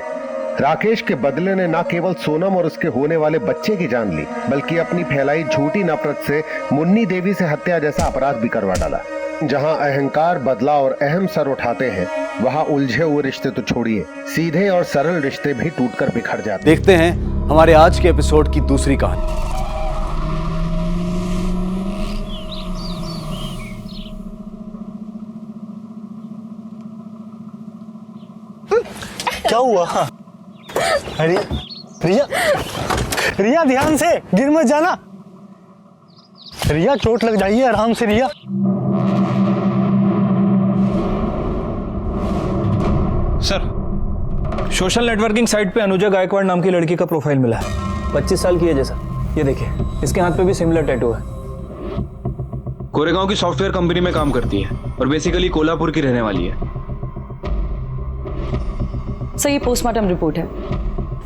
राकेश के बदले ने न केवल सोनम और उसके होने वाले बच्चे की जान ली, बल्कि अपनी फैलाई झूठी नफरत से मुन्नी देवी से हत्या जैसा अपराध भी करवा डाला। जहां अहंकार, बदला और अहम सर उठाते हैं, वहां उलझे हुए रिश्ते तो छोड़िए, सीधे और सरल रिश्ते भी टूटकर बिखर जाते हैं। देखते हैं हमारे आज के एपिसोड की दूसरी कहानी। क्या हुआ? अरे रिया, रिया ध्यान से, गिर मत जाना। रिया चोट लग जाइए, आराम से रिया। सर, सोशल नेटवर्किंग साइट पे अनुजा गायकवाड़ नाम की लड़की का प्रोफाइल मिला है। 25 साल की है जैसा। ये देखिए, इसके हाथ पे भी सिमिलर टैटू है। कोरेगांव की सॉफ्टवेयर कंपनी में काम करती है और बेसिकली कोल्हापुर की रहने वाली है। सर, ये पोस्टमार्टम रिपोर्ट है।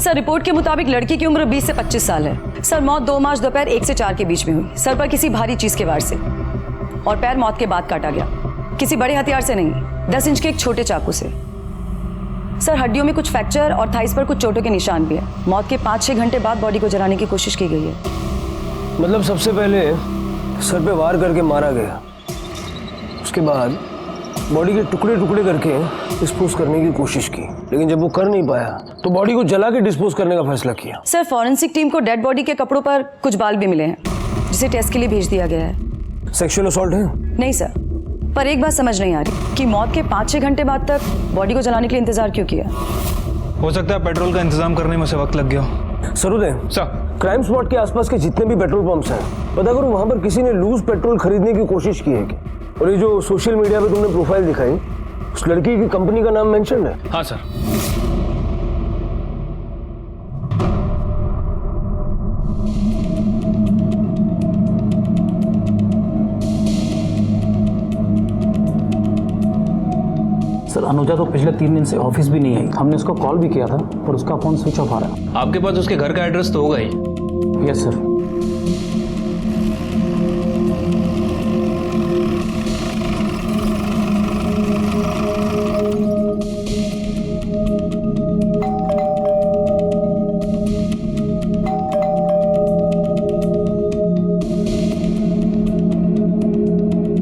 सर, रिपोर्ट के मुताबिक लड़की की उम्र 20 से 25 साल है। सर, मौत 2 मार्च दोपहर 1 से 4 के बीच में हुई। सर पर किसी भारी चीज के वार से, और पैर मौत के बाद काटा गया। किसी बड़े हथियार से नहीं, 10 इंच के एक छोटे चाकू से। सर, हड्डियों में कुछ फ्रैक्चर और थाइस पर कुछ चोटों के निशान भी है। मौत के 5-6 घंटे बाद बॉडी को जलाने की कोशिश की गई है। मतलब सबसे पहले सर पे वार करके मारा गया, उसके बाद बॉडी के टुकड़े टुकड़े करके डिस्पोज करने की कोशिश की, लेकिन जब वो कर नहीं पाया तो बॉडी को जला के डिस्पोज करने का फैसला किया। सर, फॉरेंसिक टीम को डेड बॉडी के कपड़ों पर कुछ बाल भी मिले हैं, जिसे टेस्ट के लिए भेज दिया गया है। सेक्सुअल असॉल्ट है? नहीं सर, पर एक बात समझ नहीं आ रही कि मौत के 5-6 घंटे बाद तक बॉडी को जलाने के लिए इंतजार क्यों किया। हो सकता है पेट्रोल का इंतजाम करने में उसे वक्त लग गया हो। सरोदय सर, क्राइम स्पॉट के आसपास के जितने भी पेट्रोल पंप्स हैं, पता करो वहां पर किसी ने लूज पेट्रोल खरीदने की कोशिश की है क्या? और ये जो सोशल मीडिया पे तुमने प्रोफाइल दिखाई, उस लड़की की कंपनी का नाम मेंशन है? हाँ सर। सर, अनुजा तो पिछले 3 दिन से ऑफिस भी नहीं आई। हमने उसको कॉल भी किया था पर उसका फोन स्विच ऑफ आ रहा है। आपके पास उसके घर का एड्रेस तो होगा ही? Yes sir.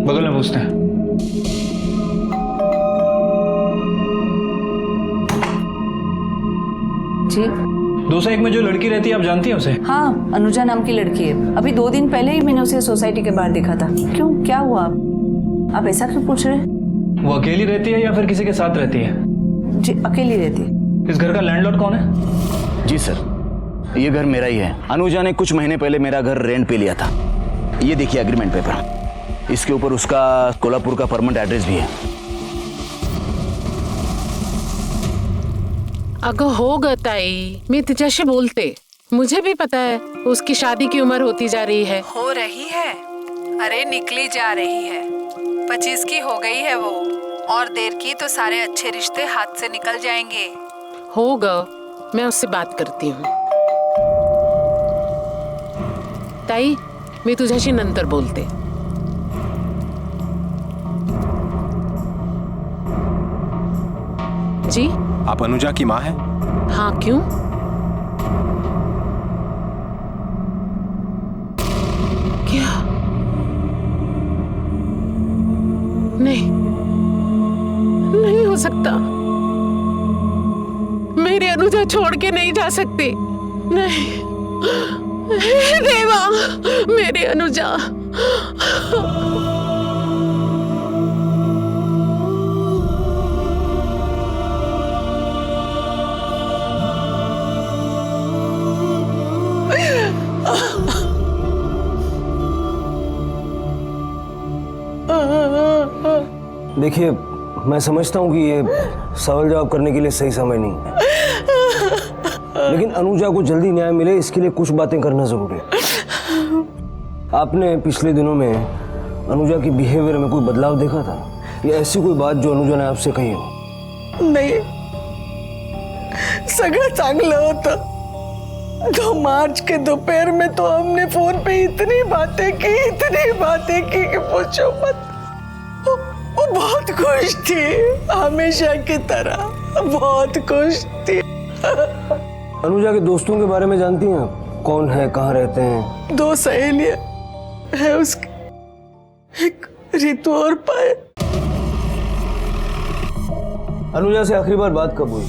बगल में पूछते हैं। जी। 201 में जो लड़की रहती है, आप जानती हैं उसे? हाँ, अनुजा नाम की लड़की है। अभी 2 दिन पहले ही मैंने उसे सोसाइटी के बाहर देखा था। क्यों, क्या हुआ? आप ऐसा क्यों पूछ रहे हैं? वो अकेली रहती है या फिर किसी के साथ रहती है? जी, अकेली रहती है। इस घर का लैंडलॉर्ड कौन है? जी सर, ये घर मेरा ही है। अनुजा ने कुछ महीने पहले मेरा घर रेंट पे लिया था। ये देखिए एग्रीमेंट पेपर, इसके ऊपर उसका कोल्हापुर का परमानेंट एड्रेस भी है। अगं हो ग ताई, मी तुझ्याशी बोलते। मुझे भी पता है उसकी शादी की उम्र होती जा रही है। हो रही है? अरे निकली जा रही है। 25 की हो गई है वो। और देर की तो सारे अच्छे रिश्ते हाथ से निकल जाएंगे। हो ग, मैं उससे बात करती हूँ। ताई, मी तुझ्याशी नंतर बोलते। जी, आप अनुजा की माँ हैं? हाँ, क्यों? क्या? नहीं, नहीं हो सकता। मेरी अनुजा छोड़ के नहीं जा सकती। नहीं। हे देवा, मेरी अनुजा। देखिए, मैं समझता हूँ कि ये सवाल जवाब करने के लिए सही समय नहीं है, लेकिन अनुजा को जल्दी न्याय मिले इसके लिए कुछ बातें करना जरूरी है। आपने पिछले दिनों में अनुजा की बिहेवियर में कोई बदलाव देखा था, या ऐसी कोई बात जो अनुजा ने आपसे कही हो? नाही, सगळं चांगलं होतं। 2 मार्च के दोपहर में तो हमने फोन पे इतनी बातें की कि पूछो मत। वो बहुत खुश थी, हमेशा की तरह बहुत खुश थी। अनुजा के दोस्तों के बारे में जानती हैं आप? कौन है, कहाँ रहते हैं? 2 सहेलियां है उसकी, एक रितु और पायल। अनुजा से आखिरी बार बात कब हुई?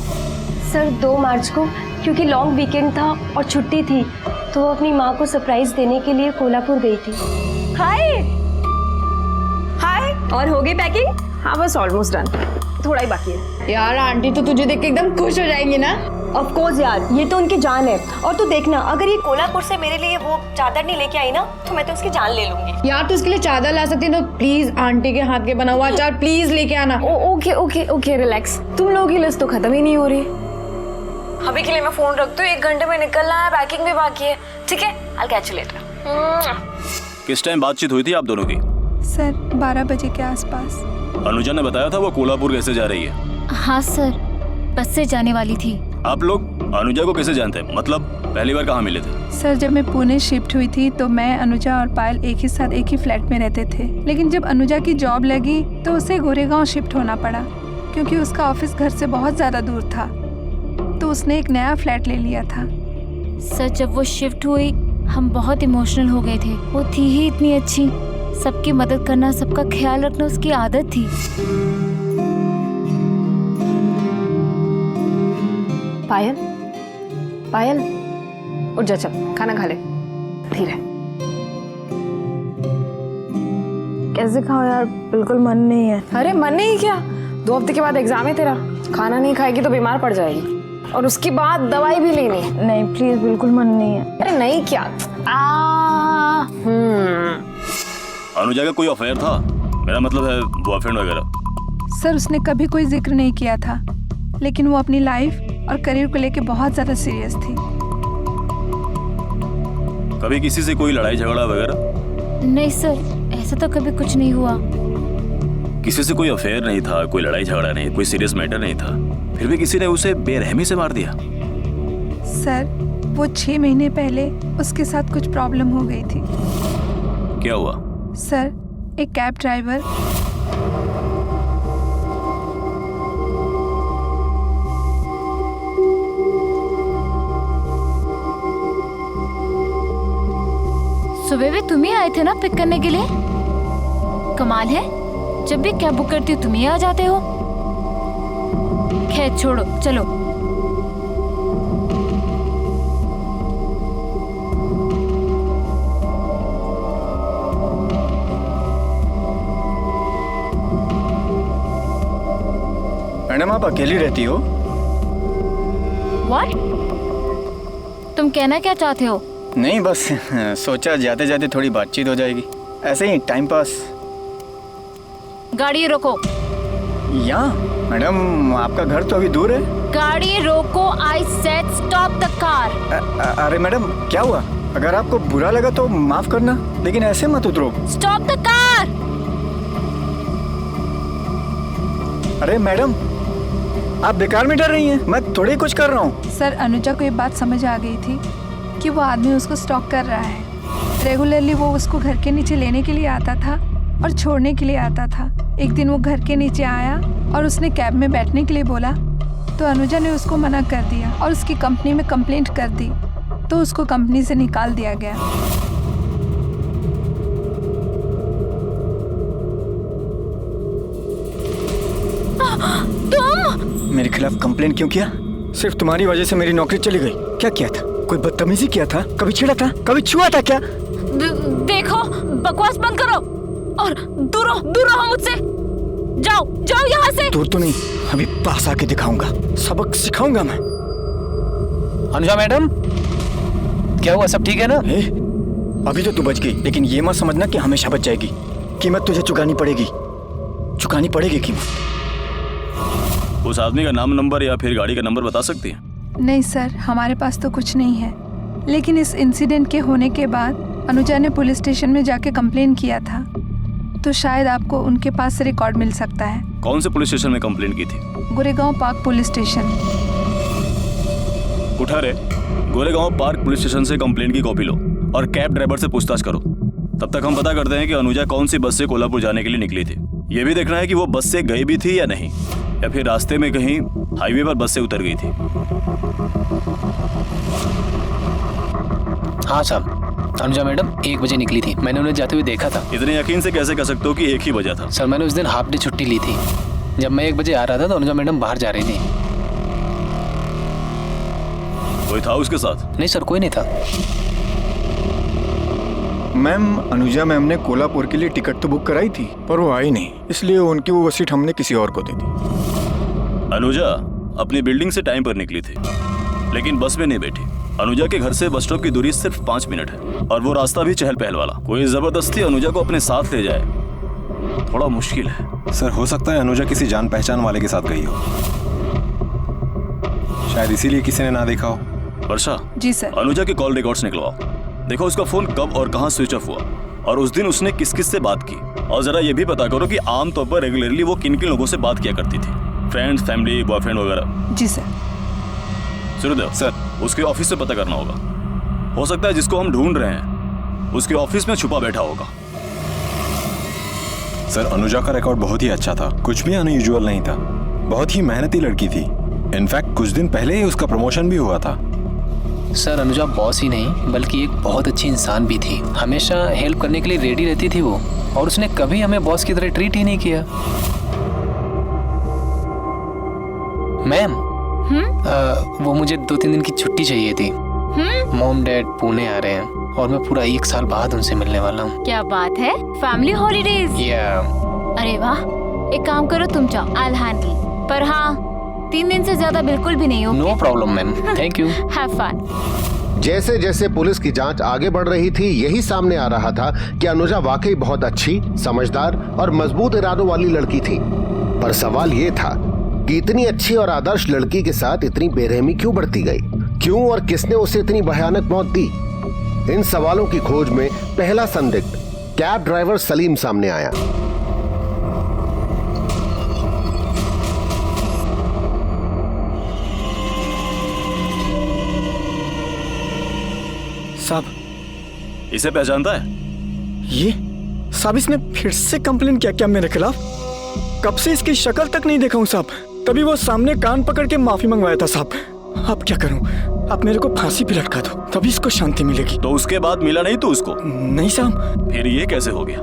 सर 2 मार्च को, क्योंकि लॉन्ग वीकेंड था और छुट्टी थी, तो वो अपनी माँ को सरप्राइज देने के लिए कोल्हापुर गई थी। हाय और हो गई पैकिंग? हाँ बस ऑलमोस्ट डन, थोड़ा ही बाकी है। यार आंटी तो तुझे देख के एकदम खुश हो जाएंगी ना। ऑफ कोर्स यार, ये तो उनकी जान है। और तू देखना, अगर ये कोल्हापुर से मेरे लिए वो चादर नहीं लेके आई ना, तो मैं तो उसकी जान ले लूंगी। यार तू उसके लिए चादर ला सकती है तो प्लीज आंटी के हाथ के बना हुआ अचार प्लीज लेके आना। Okay okay okay relax. तुम लोगों की लिस्ट तो खत्म ही नहीं हो रही। अभी के लिए मैं फोन रखती हूँ, 1 घंटे में निकलना है, पैकिंग भी बाकी है। ठीक है, I'll catch you later। किस टाइम बातचीत हुई थी आप दोनों की? सर 12 बजे के आसपास। अनुजा ने बताया था वो कोल्हापुर कैसे जा रही है? हाँ सर, बस से जाने वाली थी। आप लोग अनुजा को कैसे जानते हैं? मतलब पहली बार कहाँ मिले थे? सर जब मैं पुणे शिफ्ट हुई थी तो मैं, अनुजा और पायल एक ही साथ एक ही फ्लैट में रहते थे, लेकिन जब अनुजा की जॉब लगी तो उसे गोरेगांव शिफ्ट होना पड़ा, क्योंकि उसका ऑफिस घर से बहुत ज़्यादा दूर था, तो उसने एक नया फ्लैट ले लिया था। सर जब वो शिफ्ट हुई हम बहुत इमोशनल हो गए थे। वो थी ही इतनी अच्छी, सबकी मदद करना, सबका ख्याल रखना उसकी आदत थी। पायल, पायल उठ जा, चल खाना खा ले। धीरे। कैसे खाओ यार, बिल्कुल मन नहीं है। अरे मन नहीं क्या? 2 हफ्ते के बाद एग्जाम है तेरा, खाना नहीं खाएगी तो बीमार पड़ जाएगी, और उसके बाद दवाई भी लेनी है। नहीं प्लीज, बिल्कुल मन नहीं है। अरे नहीं क्या? अनुजा का कोई अफेयर था? मेरा मतलब है बॉयफ्रेंड वगैरह। सर उसने कभी कोई जिक्र नहीं किया था, लेकिन वो अपनी लाइफ और करियर को लेके बहुत ज्यादा सीरियस थी। कभी किसी से कोई लड़ाई झगड़ा वगैरह? नहीं सर, ऐसा तो कभी कुछ नहीं हुआ। किसी से कोई अफेयर नहीं था, कोई लड़ाई झगड़ा नहीं, कोई सीरियस मैटर नहीं था, फिर भी किसी ने उसे बेरहमी से मार दिया। सर वो 6 महीने पहले उसके साथ कुछ प्रॉब्लम हो गई थी। क्या हुआ? सर एक कैब ड्राइवर सुबह भी तुम ही आए थे ना पिक करने के लिए? कमाल है, जब भी कैब बुक करती हो तुम ही आ जाते हो। खैर छोड़ो, चलो। मैडम आप अकेली रहती हो? What? तुम कहना क्या चाहते हो? नहीं बस सोचा जाते जाते थोड़ी बातचीत हो जाएगी, ऐसे ही टाइम पास। गाड़ी रोको। यहाँ मैडम आपका घर तो अभी दूर है। गाड़ी रोको, I said stop the car. अरे मैडम क्या हुआ? अगर आपको बुरा लगा तो माफ करना, लेकिन ऐसे मत उतरो। Stop the car. अरे मैडम आप बेकार में डर रही हैं, मैं थोड़ी कुछ कर रहा हूँ। सर अनुजा को ये बात समझ आ गई थी कि वो आदमी उसको स्टॉक कर रहा है। रेगुलरली वो उसको घर के नीचे लेने के लिए आता था और छोड़ने के लिए आता था। एक दिन वो घर के नीचे आया और उसने कैब में बैठने के लिए बोला, तो अनुजा ने उसको मना कर दिया और उसकी कंपनी में कंप्लेंट कर दी, तो उसको कंपनी से निकाल दिया गया। तुम मेरे खिलाफ कंप्लेंट क्यों किया? सिर्फ तुम्हारी वजह से मेरी नौकरी चली गई। क्या किया था? कोई बदतमीजी किया था? कभी छेड़ा था? कभी छुआ था क्या? देखो, बकवास बंद करो और दूर रहो मुझसे। जाओ जाओ यहाँ से। दूर तो नहीं, अभी पास आके दिखाऊंगा, सबक सिखाऊंगा मैं। अनुजा मैडम, क्या हुआ? सब ठीक है ना? अभी तो तू बच गई, लेकिन ये मत समझना कि हमेशा बच जाएगी। कीमत तुझे चुकानी पड़ेगी कीमत। उस आदमी का नाम, नंबर या फिर गाड़ी का नंबर बता सकती है? नहीं सर, हमारे पास तो कुछ नहीं है, लेकिन इस इंसिडेंट के होने के बाद अनुजा ने पुलिस स्टेशन में जाके कंप्लेन किया था, तो शायद आपको उनके पास से रिकॉर्ड मिल सकता है। कौन से पुलिस स्टेशन में कंप्लेन की थी? Goregaon park police station. उठा रे, गोरेगांव पार्क पुलिस स्टेशन से कंप्लेन की कॉपी लो और कैब ड्राइवर से पूछताछ करो। तब तक हम पता करते हैं कि अनुजा कौन सी बस से कोल्हापुर जाने के लिए निकली थी। ये भी देखना है कि वो बस से गई भी थी या नहीं, या फिर रास्ते में कहीं हाईवे पर बस से उतर गई थी। हाँ साहब, अनुजा मैडम 1 बजे निकली थी, मैंने उन्हें जाते हुए देखा था। इतने यकीन से कैसे कह सकते हो कि 1 ही बजा था? सर, मैंने उस दिन हाफ डे छुट्टी ली थी। जब मैं 1 बजे आ रहा था तो अनुजा मैडम बाहर जा रही थी। कोई था उसके साथ? नहीं सर, कोई नहीं था। मैम, अनुजा मैम ने कोल्हापुर के लिए टिकट तो बुक कराई थी, पर वो आई नहीं, इसलिए उनकी वो सीट हमने किसी और को दे दी। अनुजा अपनी बिल्डिंग से टाइम पर निकली थी, लेकिन बस में नहीं बैठी। अनुजा के घर से बस स्टॉप की दूरी सिर्फ 5 मिनट है, और वो रास्ता भी चहल पहल वाला। कोई जबरदस्ती अनुजा को अपने साथ ले जाए, थोड़ा मुश्किल है। सर, हो सकता है अनुजा किसी जान पहचान वाले के साथ गई हो, शायद इसीलिए किसी ने ना देखा हो। वर्षा जी सर। अनुजा के कॉल रिकॉर्ड्स निकलवाओ, देखो उसका फोन कब और कहां स्विच ऑफ हुआ, और उस दिन उसने किस किस से बात की। और जरा ये भी पता करो कि आमतौर पर रेगुलरली वो किन किन लोगों से बात किया करती थी, फ्रेंड्स, फैमिली, बॉयफ्रेंड वगैरह। जी सर। सूर्यदेव सर, उसके ऑफिस से पता करना होगा। हो सकता है जिसको हम ढूंढ रहे हैं उसके ऑफिस में छुपा बैठा होगा। सर, अनुजा का रिकॉर्ड बहुत ही अच्छा था, कुछ भी अनयूजुअल नहीं था। बहुत ही मेहनती लड़की थी। इनफैक्ट कुछ दिन पहले ही उसका प्रमोशन भी हुआ था। सर, अनुजा बॉस ही नहीं बल्कि एक बहुत अच्छी इंसान भी थी। हमेशा हेल्प करने के लिए रेडी रहती थी वो, और उसने कभी हमें बॉस की तरह ट्रीट ही नहीं किया। मैम, वो मुझे 2-3 दिन की छुट्टी चाहिए थी। मॉम डैड पुणे आ रहे हैं और मैं पूरा 1 साल बाद उनसे मिलने वाला हूँ। क्या बात है, फैमिली हॉलीडेज। अरे वाह, एक काम करो, तुम जाओ, आई विल हैंडल। पर हाँ, 3 दिन से ज्यादा बिल्कुल भी नहीं हो। No problem ma'am, thank you. Have fun. जैसे जैसे पुलिस की जांच आगे बढ़ रही थी, यही सामने आ रहा था कि अनुजा वाकई बहुत अच्छी, समझदार और मजबूत इरादों वाली लड़की थी। पर सवाल ये था कि इतनी अच्छी और आदर्श लड़की के साथ इतनी बेरहमी क्यों बढ़ती गई? क्यों और किसने उसे इतनी भयानक मौत दी? इन सवालों की खोज में पहला संदिग्ध कैब ड्राइवर सलीम सामने आया। साहब, इसे पहचानता है? ये साहब, इसने फिर से कंप्लेन किया क्या मेरे खिलाफ? कब से इसकी शक्ल तक नहीं देखा हूँ साहब। तभी वो सामने कान पकड़ के माफी मंगवाया था साहब। अब क्या करूं? आप मेरे को फांसी पे लटका दो, तभी इसको शांति मिलेगी। तो उसके बाद मिला नहीं तो उसको? नहीं साहब। फिर ये कैसे हो गया?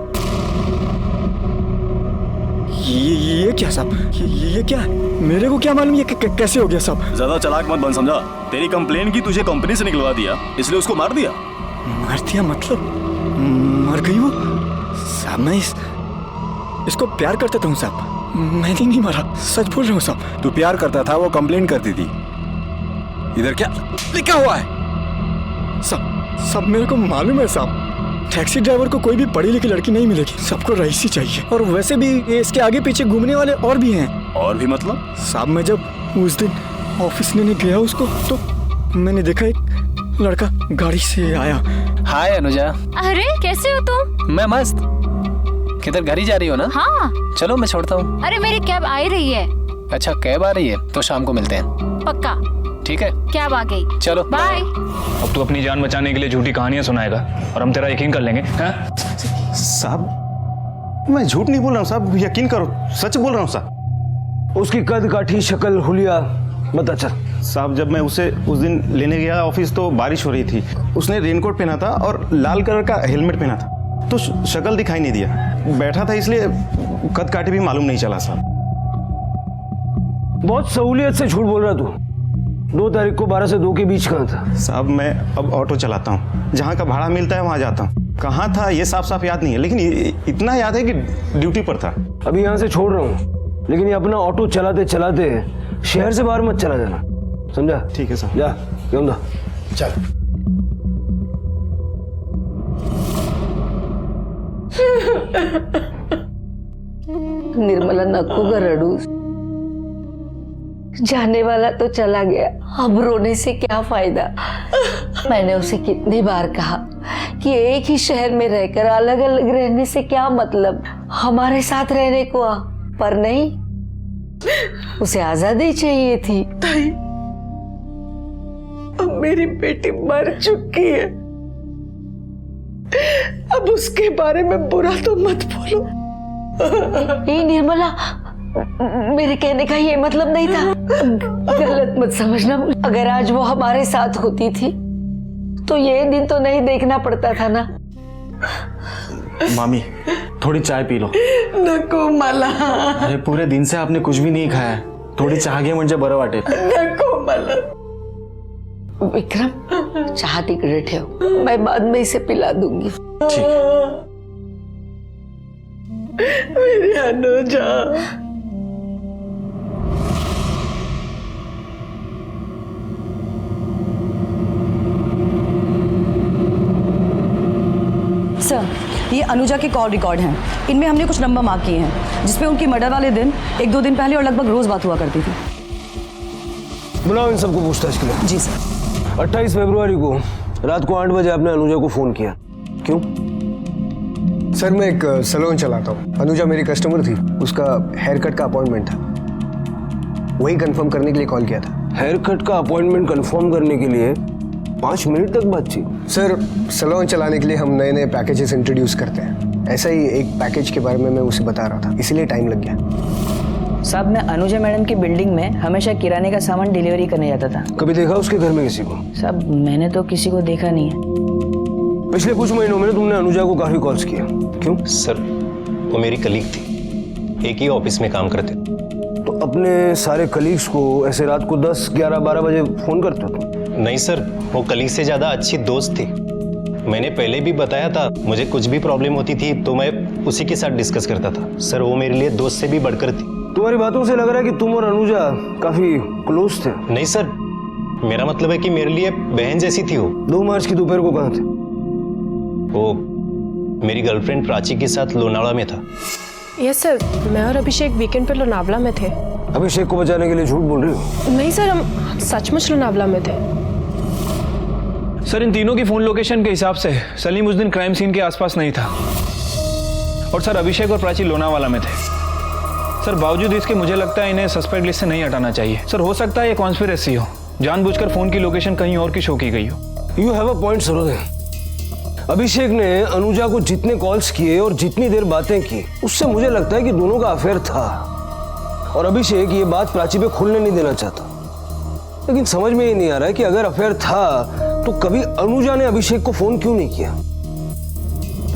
ये क्या साहब? ये क्या? मेरे को क्या मालूम ये कैसे हो गया साहब? ज्यादा चालाक मत बन, समझा? तेरी कंप्लेन की तुझे कंपनी से निकलवा दिया, इसलिए उसको मार दिया। मार दिया मतलब? मर गई वो साहब? मैं इसको प्यार करता था साहब, मैंने नहीं मारा, सच बोल रहा हूँ साहब। तू प्यार करता था, वो कंप्लेन करती थी। इधर क्या लिखा हुआ है? सब मेरे को मालूम है साहब। टैक्सी ड्राइवर को कोई भी पढ़ी लिखी लड़की नहीं मिलेगी, सबको रईसी चाहिए। और वैसे भी इसके आगे पीछे घूमने वाले और भी हैं। और भी मतलब? साहब, मैं जब उस दिन ऑफिस में गया उसको, तो मैंने देखा एक लड़का गाड़ी से आया। हाय अनुजा। अरे कैसे हो तुम? मैं मस्त। किधर, घर ही जा रही हो ना? हाँ। चलो मैं छोड़ता हूँ। अरे मेरी कैब आ रही है। अच्छा, कैब आ रही है तो शाम को मिलते हैं। पक्का? ठीक है, कैब आ गई। चलो बाय। अब तू अपनी जान बचाने के लिए झूठी कहानियां सुनाएगा और हम तेरा यकीन कर लेंगे? साहब, मैं झूठ नहीं बोल रहा हूँ साहब, यकीन करो, सच बोल रहा हूँ साहब। उसकी कद काठी, शक्ल, हुलिया बता चल। साहब, जब मैं उसे उस दिन लेने गया ऑफिस तो बारिश हो रही थी। उसने रेनकोट पहना था और लाल कलर का हेलमेट पहना था, तो शक्ल दिखाई नहीं दिया। बैठा था इसलिए कद काठी भी मालूम नहीं चला साहब। बहुत सहूलियत से झूठ बोल रहा तू। 2 तारीख को 12 से 2 के बीच कहाँ था? साहब मैं अब ऑटो चलाता हूँ, जहाँ का भाड़ा मिलता है वहाँ जाता हूँ। कहाँ था ये साफ साफ याद नहीं है, लेकिन इतना याद है कि ड्यूटी पर था। अभी यहाँ से छोड़ रहा हूँ, लेकिन ये अपना ऑटो चलाते चलाते शहर से बाहर मत चला जाना, समझा? ठीक है सर। जा गंदा चल। निर्मला नको ग रडू, जाने वाला तो चला गया, अब रोने से क्या फायदा। मैंने उसे कितनी बार कहा कि एक ही शहर में रहकर अलग अलग रहने से क्या मतलब, हमारे साथ रहने को आ, पर नहीं, उसे आजादी चाहिए थी। ताई, अब मेरी बेटी मर चुकी है, अब उसके बारे में बुरा तो मत बोलो। नहीं निर्मला, मेरे कहने का ये मतलब नहीं था, गलत मत समझना। अगर आज वो हमारे साथ होती थी तो ये दिन तो नहीं देखना पड़ता था ना। मामी थोड़ी चाय पी लो। नको मला, अरे पूरे दिन से आपने कुछ भी नहीं खाया है, थोड़ी चहा घे म्हणजे बरं वाटेल। नको मला। विक्रम, चाह तिकडे ठेव, मैं बाद में इसे पिला दूंगी। ठीक। मेरी अनुजा, सर, ये अनुजा के कॉल रिकॉर्ड हैं। इनमें हमने कुछ नंबर मार्क किए हैं जिसमें उनकी मर्डर वाले दिन 1-2 दिन पहले और लगभग रोज बात हुआ करती थी। बुलाओ इन सबको पूछताछ के लिए। जी सर। 28 फरवरी को रात को 8 बजे आपने अनुजा को फोन किया, क्यों? सर मैं एक सैलून चलाता हूँ, अनुजा मेरी कस्टमर थी, उसका हेयर कट का अपॉइंटमेंट था, वही कंफर्म करने के लिए कॉल किया था। हेयर कट का अपॉइंटमेंट कंफर्म करने के लिए 5 मिनट तक बातचीत? सर सैलून चलाने के लिए हम नए नए पैकेजेस इंट्रोड्यूस करते हैं, ऐसा ही एक पैकेज के बारे में मैं उसे बता रहा था, इसलिए टाइम लग गया। साहब, मैं अनुजा मैडम की बिल्डिंग में हमेशा किराने का सामान डिलीवरी करने जाता था। कभी देखा उसके घर में किसी को? साहब, मैंने तो किसी को देखा नहीं है। पिछले कुछ महीनों में तुमने अनुजा को काफी कॉल्स किया, क्यों? सर वो मेरी कलीग थी, एक ही ऑफिस में काम करते। तो अपने सारे कलीग्स को ऐसे रात को 10, 11, 12 बजे फोन करते हो तुम? नहीं सर, वो कलीग से ज्यादा अच्छी दोस्त थी। मैंने पहले भी बताया था, मुझे कुछ भी प्रॉब्लम होती थी तो मैं उसी के साथ डिस्कस करता था। सर वो मेरे लिए दोस्त से भी बढ़कर थी। तुम्हारी बातों से लग रहा है कि तुम और अनुजा काफी क्लोज थे। नहीं सर, मेरा मतलब है कि मेरे लिए बहन जैसी थी वो। 2 मार्च की दोपहर को कहाँ थे? वो मेरी गर्लफ्रेंड प्राची के साथ लोनावला में था। यस सर, मैं और अभिषेक वीकेंड पे लोनावला में थे। अभिषेक को बचाने के लिए झूठ बोल रही हो? नहीं सर, हम सचमुच लोनावला में थे। सर इन तीनों की फोन लोकेशन के हिसाब से सलीम उस दिन क्राइम सीन के आसपास नहीं था, और सर अभिषेक और प्राची लोनावाला में थे। सर बावजूद इसके मुझे लगता है इन्हें सस्पेक्ट लिस्ट से नहीं हटाना चाहिए। सर हो सकता है ये कॉन्स्पिरेसी हो, जानबूझकर फोन की लोकेशन कहीं और की शो की गई हो। You have a point Sarode. Abhishek ने अनुजा को जितने कॉल्स किए और जितनी देर बातें की, उससे मुझे लगता है कि दोनों का अफेयर था, और अभिषेक ये बात प्राची पे खुलने नहीं देना चाहता। लेकिन समझ में ये नहीं आ रहा है कि अगर अफेयर था तो कभी अनुजा ने अभिषेक को फोन क्यों नहीं किया?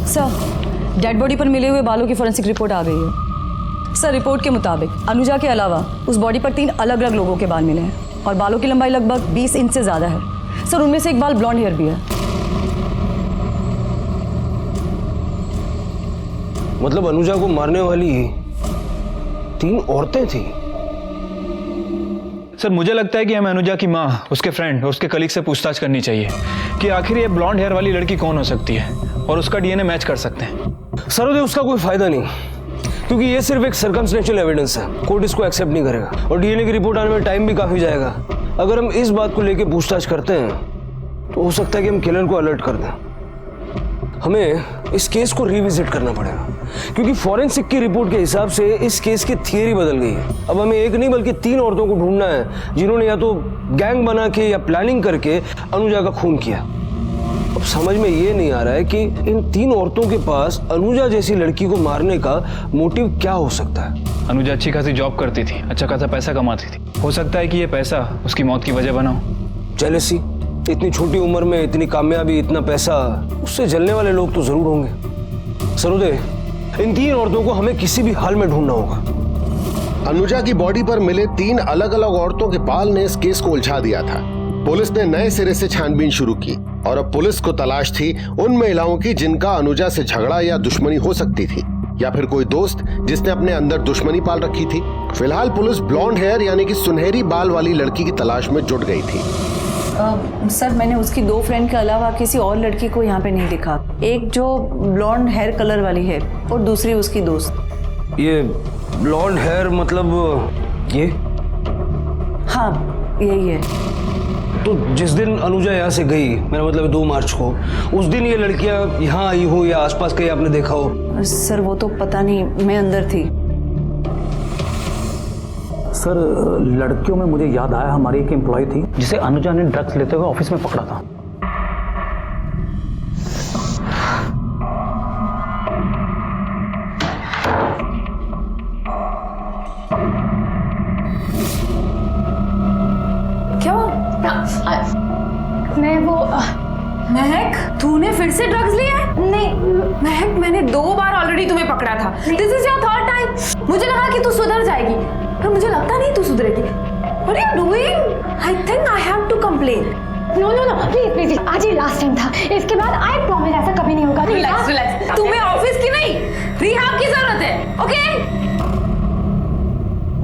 सर, डेड बॉडी पर मिले हुए बालों की फोरेंसिक रिपोर्ट आ गई है। सर, रिपोर्ट के मुताबिक अनुजा के अलावा उस बॉडी पर 3 अलग अलग लोगों के बाल मिले हैं, और बालों की लंबाई लगभग 20 इंच से ज्यादा है। सर, उनमें से एक बाल ब्लॉन्ड हेयर भी है। मतलब अनुजा को मारने वाली 3 औरतें थी। सर मुझे लगता है कि हमें अनुजा की माँ, उसके फ्रेंड और उसके कलीग से पूछताछ करनी चाहिए कि आखिर ये ब्लॉन्ड हेयर वाली लड़की कौन हो सकती है, और उसका डीएनए मैच कर सकते हैं। सरोदे, उसका कोई फायदा नहीं, क्योंकि ये सिर्फ एक सर्कमस्टेंशियल एविडेंस है, कोर्ट इसको एक्सेप्ट नहीं करेगा, और डीएनए की रिपोर्ट आने में टाइम भी काफी जाएगा। अगर हम इस बात को लेकर पूछताछ करते हैं तो हो सकता है कि हम किलर को अलर्ट कर दें। हमें इस केस को रिविजिट करना पड़ेगा, क्योंकि फॉरेंसिक की रिपोर्ट के हिसाब से इस केस की थियरी बदल गई है। अब हमें एक नहीं बल्कि 3 औरतों को ढूंढना है जिन्होंने या तो गैंग बना के या प्लानिंग करके अनुजा का खून किया। अब समझ में ये नहीं आ रहा है कि इन 3 औरतों के पास अनुजा जैसी लड़की को मारने का मोटिव क्या हो सकता है। अनुजा अच्छी खासी जॉब करती थी, अच्छा खासा पैसा कमाती थी, हो सकता है कि ये पैसा उसकी मौत की वजह बना हो। जेलसी, इतनी छोटी उम्र में इतनी कामयाबी, इतना पैसा, उससे जलने वाले लोग तो जरूर होंगे। सरोदे, इन 3 औरतों को हमें किसी भी हाल में ढूंढना होगा। अनुजा की बॉडी पर मिले 3 अलग अलग औरतों के बाल ने इस केस को उलझा दिया था। पुलिस ने नए सिरे से छानबीन शुरू की और अब पुलिस को तलाश थी उन महिलाओं की जिनका अनुजा से झगड़ा या दुश्मनी हो सकती थी, या फिर कोई दोस्त जिसने अपने अंदर दुश्मनी पाल रखी थी। फिलहाल पुलिस ब्लॉन्ड हेयर यानी कि सुनहरी बाल वाली लड़की की तलाश में जुट गई थी। सर, मैंने उसकी 2 फ्रेंड के अलावा किसी और लड़की को यहाँ पे नहीं दिखा। एक जो ब्लॉन्ड हेयर कलर वाली है और दूसरी उसकी दोस्त। ये ब्लॉन्ड हेयर मतलब ये? हाँ, यही है। तो जिस दिन अनुजा यहाँ से गई, मेरा मतलब 2 मार्च को, उस दिन ये लड़कियाँ यहाँ आई हो या आसपास कहीं आपने देखा हो? सर वो तो पता नहीं, मैं अंदर थी। सर लड़कियों में मुझे याद आया, हमारी एक एम्प्लॉय थी जिसे अनुजा ने ड्रग्स लेते हुए ऑफिस में पकड़ा था। मैं वो महक, तूने फिर से ड्रग्स लिया है? नहीं महक, मैंने 2 बार ऑलरेडी तुम्हें पकड़ा था। This is your 3rd time. मुझे लगा कि तू सुधर जाएगी, पर मुझे लगता नहीं तू सुधरेगी। What are you doing? I think I have to complain. No no no, please please, आज ही लास्ट टाइम था। इसके बाद आई प्रॉमिस ऐसा कभी नहीं होगा। रिलैक्स रिलैक्स, तुम्हें ऑफिस की नहीं रिहाब की जरूरत है, ओके?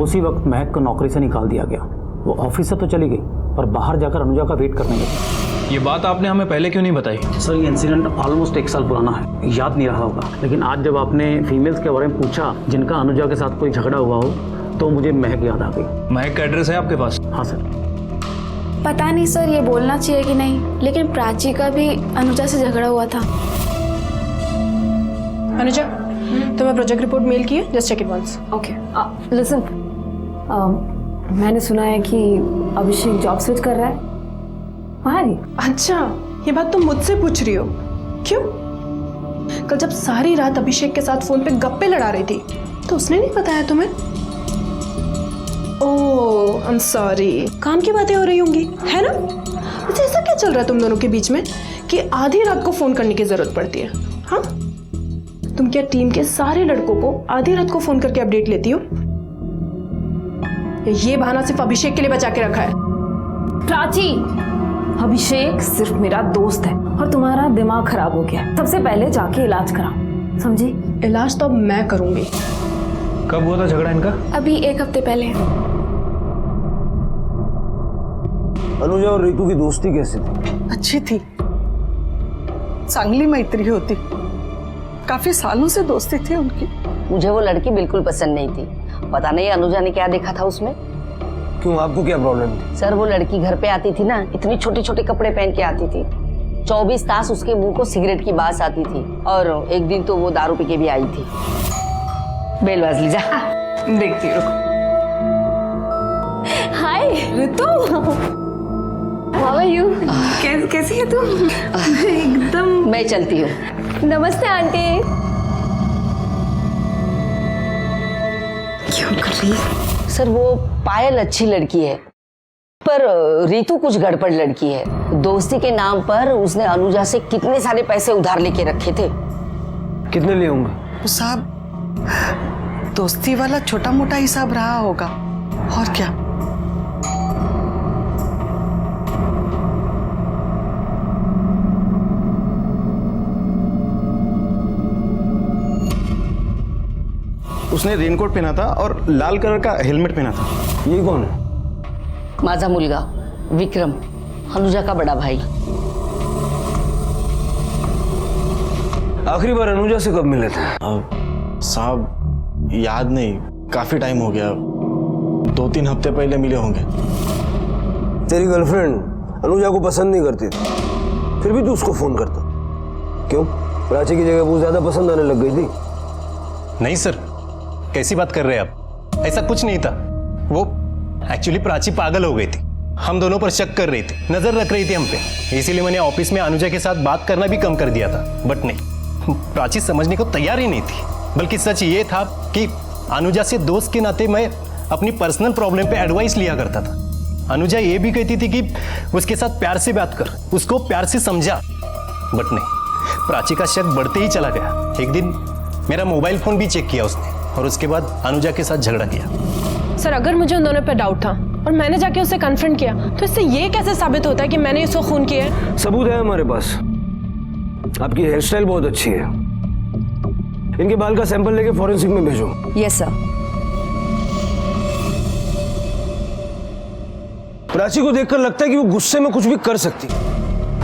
उसी वक्त महक को नौकरी से निकाल दिया गया। वो ऑफिस से तो चली गई पर बाहर जाकर अनुजा का वेट करने लगी। ये बात आपने हमें पहले क्यों नहीं बताई? सर ये इंसिडेंट ऑलमोस्ट 1 साल पुराना है, याद नहीं रहा होगा, लेकिन आज जब आपने फीमेल्स के बारे में पूछा जिनका अनुजा के साथ कोई झगड़ा हुआ हो, तो मुझे महक याद आ गई। महक का एड्रेस है आपके पास? हाँ सर। पता नहीं सर ये बोलना चाहिए कि नहीं, लेकिन प्राची का भी अनुजा से झगड़ा हुआ था। अनुजा, तुम्हें प्रोजेक्ट रिपोर्ट मेल की है? Just check it once. Okay, listen, मैंने सुना है कि अभिषेक जॉब स्विच कर रहा है। हाँ जी। अच्छा, ये बात तुम मुझसे पूछ रही हो? क्यों? कल जब सारी रात अभिषेक के साथ फोन पे गप्पे लड़ा रही थी तो उसने नहीं बताया तुम्हें? ओह, आई एम सॉरी, काम की बातें हो रही होंगी, है ना? अच्छा, ऐसा क्या चल रहा है तुम दोनों के बीच में कि आधी रात को फोन करने की जरूरत पड़ती है? हाँ, तुम क्या टीम के सारे लड़कों को आधी रात को फोन करके अपडेट लेती हो? ये बहाना सिर्फ अभिषेक के लिए बचा के रखा है? प्राची, अभिषेक सिर्फ मेरा दोस्त है और तुम्हारा दिमाग खराब हो गया। सबसे पहले जाके इलाज कराओ, समझी? इलाज तो अब मैं करूंगी। कब हुआ था झगड़ा इनका? अभी 1 हफ्ते पहले। अनुजा और रितु की दोस्ती कैसी थी? अच्छी थी, चांगली मैत्री होती, काफी सालों से दोस्ती थी उनकी। मुझे वो लड़की बिल्कुल पसंद नहीं थी। पता नहीं अनुजा ने क्या देखा था उसमें। क्यों, आपको क्या प्रॉब्लम थी? सर वो लड़की घर पे आती थी ना, इतनी छोटे छोटे कपड़े पहन के आती थी। 24 तास उसके मुंह को सिगरेट की बास आती थी, और एक दिन तो वो दारू पी के भी आई थी। बेल बाज लीजा, देखती रुको। हाय रितु, हाउ आर यू? कैसी है तुम? एकदम। मैं चलती हूँ। नमस्ते आंटी। क्यों कर रही है? सर वो पायल अच्छी लड़की है, पर रितु कुछ गड़बड़ लड़की है। दोस्ती के नाम पर उसने अनुजा से कितने सारे पैसे उधार लेके रखे थे। कितने लिए होंगे? साहब, दोस्ती वाला छोटा मोटा हिसाब रहा होगा, और क्या। उसने रेनकोट पहना था और लाल कलर का हेलमेट पहना था। ये कौन है? माझा मुलगा विक्रम, अनुजा का बड़ा भाई। आखिरी बार अनुजा से कब मिले थे? साहब याद नहीं, काफी टाइम हो गया, 2-3 हफ्ते पहले मिले होंगे। तेरी गर्लफ्रेंड अनुजा को पसंद नहीं करती थी, फिर भी तू उसको फोन करता क्यों? प्राची की जगह वो ज्यादा पसंद आने लग गई थी? नहीं सर, कैसी बात कर रहे हैं आप? ऐसा कुछ नहीं था। वो एक्चुअली प्राची पागल हो गई थी, हम दोनों पर शक कर रही थी, नजर रख रही थी हम पे। इसीलिए मैंने ऑफिस में अनुजा के साथ बात करना भी कम कर दिया था। बट नहीं, प्राची समझने को तैयार ही नहीं थी। बल्कि सच ये था कि अनुजा से दोस्त के नाते मैं अपनी पर्सनल प्रॉब्लम पे एडवाइस लिया करता था। अनुजा ये भी कहती थी कि उसके साथ प्यार से बात कर, उसको प्यार से समझा। बट नहीं, प्राची का शक बढ़ते ही चला गया। एक दिन मेरा मोबाइल फोन भी चेक किया उसने, और उसके बाद अनुजा के साथ झगड़ा किया। सर अगर मुझे उन दोनों पर डाउट था और मैंने जाके उससे कन्फ्रंट किया तो इससे ये कैसे साबित होता है कि मैंने इसको खून किया है? सबूत है हमारे पास। आपकी हेयर स्टाइल बहुत अच्छी है। इनके बाल का सैंपल लेके फॉरेंसिक में भेजो। Yes sir. प्राची को देखकर लगता है कि वो गुस्से में कुछ भी कर सकती है,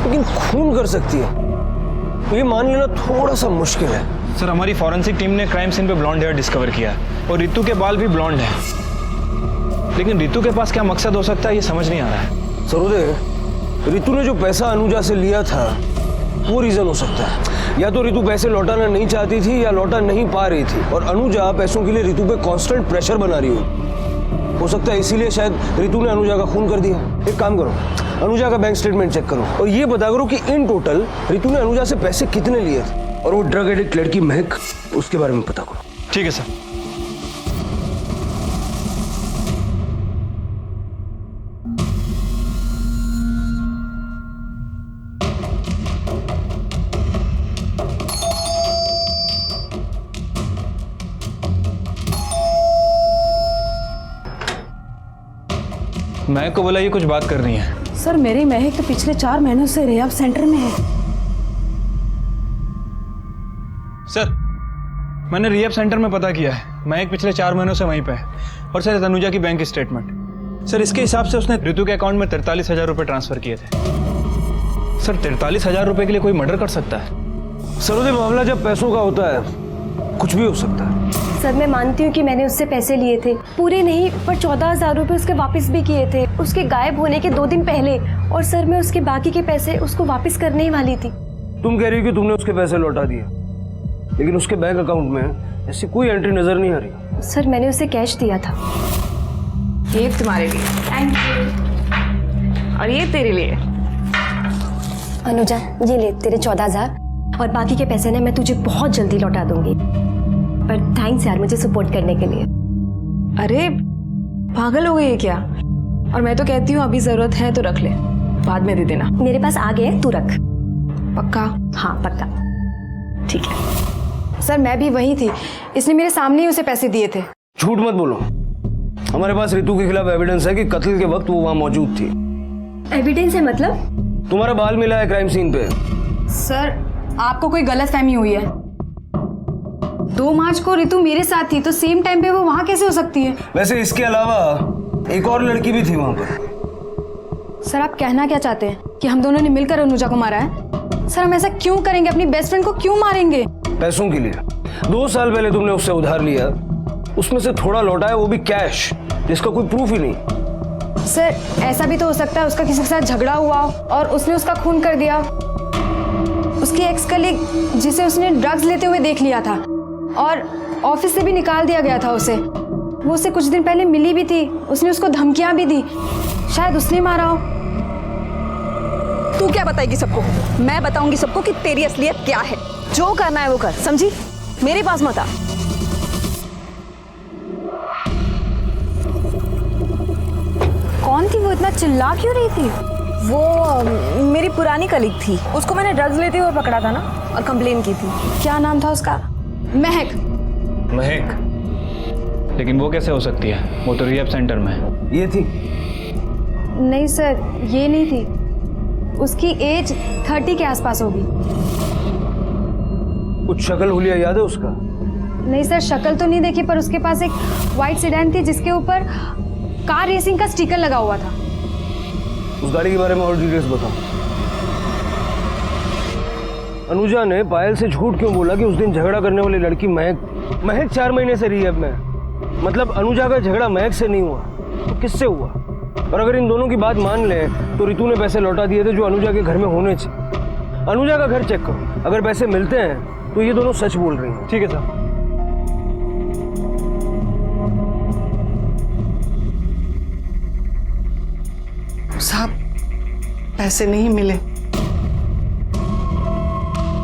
लेकिन खून कर सकती है ये मान लेना थोड़ा सा मुश्किल है। सर हमारी फॉरेंसिक टीम ने क्राइम सीन पे ब्लॉन्ड हेयर डिस्कवर किया है और रितु के बाल भी ब्लॉन्ड हैं। लेकिन रितु के पास क्या मकसद हो सकता है ये समझ नहीं आ रहा है। सरोदे, रितु ने जो पैसा अनुजा से लिया था वो रीजन हो सकता है। या तो रितु पैसे लौटाना नहीं चाहती थी या लौटा नहीं पा रही थी और अनुजा पैसों के लिए रितु पे कांस्टेंट प्रेशर बना रही हो सकता है इसीलिए शायद रितु ने अनुजा का खून कर दिया। एक काम करो, अनुजा का बैंक स्टेटमेंट चेक करो और ये बता करो कि इन टोटल रितु ने अनुजा से पैसे कितने लिए थे और वो ड्रग एडिक्ट लड़की महक, उसके बारे में पता करो। ठीक है सर। महक को बोला ये कुछ बात करनी है। सर मेरी महक तो पिछले 4 महीनों से रिहैब सेंटर में है। सर मैंने रिहैब सेंटर में पता किया है, महक पिछले 4 महीनों से वहीं पे है। और सर अनुजा की बैंक स्टेटमेंट सर इसके हिसाब से उसने रितु के अकाउंट में 43,000 रुपए ट्रांसफर किए थे। सर 43,000 रुपए के लिए कोई मर्डर कर सकता है? सरोदे, मामला जब पैसों का होता है कुछ भी हो सकता है। सर मैं मानती हूँ कि मैंने उससे पैसे लिए थे, पूरे नहीं पर 14,000 रुपए उसके वापस भी किए थे उसके गायब होने के 2 दिन पहले। और सर मैं उसके बाकी के पैसे उसको वापस करने ही वाली थी। तुम कह रही हो कि तुमने उसके पैसे लौटा दिए, लेकिन उसके बैंक अकाउंट में ऐसी कोई एंट्री नजर नहीं आ रही। सर मैंने उसे कैश दिया था। ये तुम्हारे लिए। Thank you. और ये तेरे लिए। अनुजा ये ले तेरे 14,000 और बाकी के पैसे ना मैं तुझे बहुत जल्दी लौटा दूंगी। पर थैंक्स यार मुझे सपोर्ट करने के लिए। अरे पागल हो गई है क्या? और मैं तो कहती हूँ अभी जरूरत है तो रख ले, बाद में दे देना। मेरे पास आ गए, तू रख। पक्का? हाँ पक्का। ठीक है। सर मैं भी वही थी, इसने मेरे सामने ही उसे पैसे दिए थे। झूठ मत बोलो, हमारे पास रितु के खिलाफ एविडेंस है कि कत्ल के वक्त वो वहां मौजूद थी। एविडेंस है मतलब? तुम्हारा बाल मिला है क्राइम सीन पे। सर आपको कोई गलतफहमी हुई है। 2 मार्च को रितु मेरे साथ थी तो सेम टाइम पे वो वहां कैसे हो सकती है? वैसे इसके अलावा एक और लड़की भी थी वहां पर। सर आप कहना क्या चाहते हैं कि हम दोनों ने मिलकर अनुजा को मारा है? सर हम ऐसा क्यों करेंगे? अपनी बेस्ट फ्रेंड को क्यों मारेंगे? पैसों के लिए। 2 साल पहले तुमने उससे उधार लिया, उसमें से थोड़ा लौटाया, वो भी कैश, जिसका कोई प्रूफ ही नहीं। सर ऐसा भी तो हो सकता है उसका किसी के साथ झगड़ा हुआ और उसने उसका खून कर दिया। उसकी एक्स कलीग जिसे उसने ड्रग्स लेते हुए देख लिया था और ऑफिस से भी निकाल दिया गया था उसे। वो उसे कुछ दिन पहले मिली भी थी, उसने उसको धमकियां भी दी, शायद उसने मारा हो। तू क्या बताएगी सबको? मैं बताऊंगी सबको कि तेरी असलियत क्या है। जो करना है वो कर, समझी? मेरे पास मत आ। कौन थी वो? इतना चिल्ला क्यों रही थी? वो मेरी पुरानी कलीग थी, उसको मैंने ड्रग्स लेते हुए पकड़ा था ना और कंप्लेन की थी। क्या नाम था उसका? महक। महक? लेकिन वो कैसे हो सकती है? वो तो रिहैब सेंटर में है। ये थी? नहीं सर ये नहीं थी, उसकी एज 30 के आसपास होगी। कुछ शक्ल हुलिया याद है उसका? नहीं सर शक्ल तो नहीं देखी, पर उसके पास एक व्हाइट सेडान थी जिसके ऊपर कार रेसिंग का स्टिकर लगा हुआ था। उस गाड़ी के बारे में और डिटेल्स बताओ। अनुजा ने पायल से झूठ क्यों बोला कि उस दिन झगड़ा करने वाली लड़की महक 4 महीने से रिहैब में है? मतलब अनुजा का झगड़ा महक से नहीं हुआ तो किससे हुआ? और अगर इन दोनों की बात मान लें तो रितु ने पैसे लौटा दिए थे जो अनुजा के घर में होने चाहिए। अनुजा का घर चेक करो, अगर पैसे मिलते हैं तो ये दोनों सच बोल रही हैं। ठीक है सर। साहब पैसे नहीं मिले।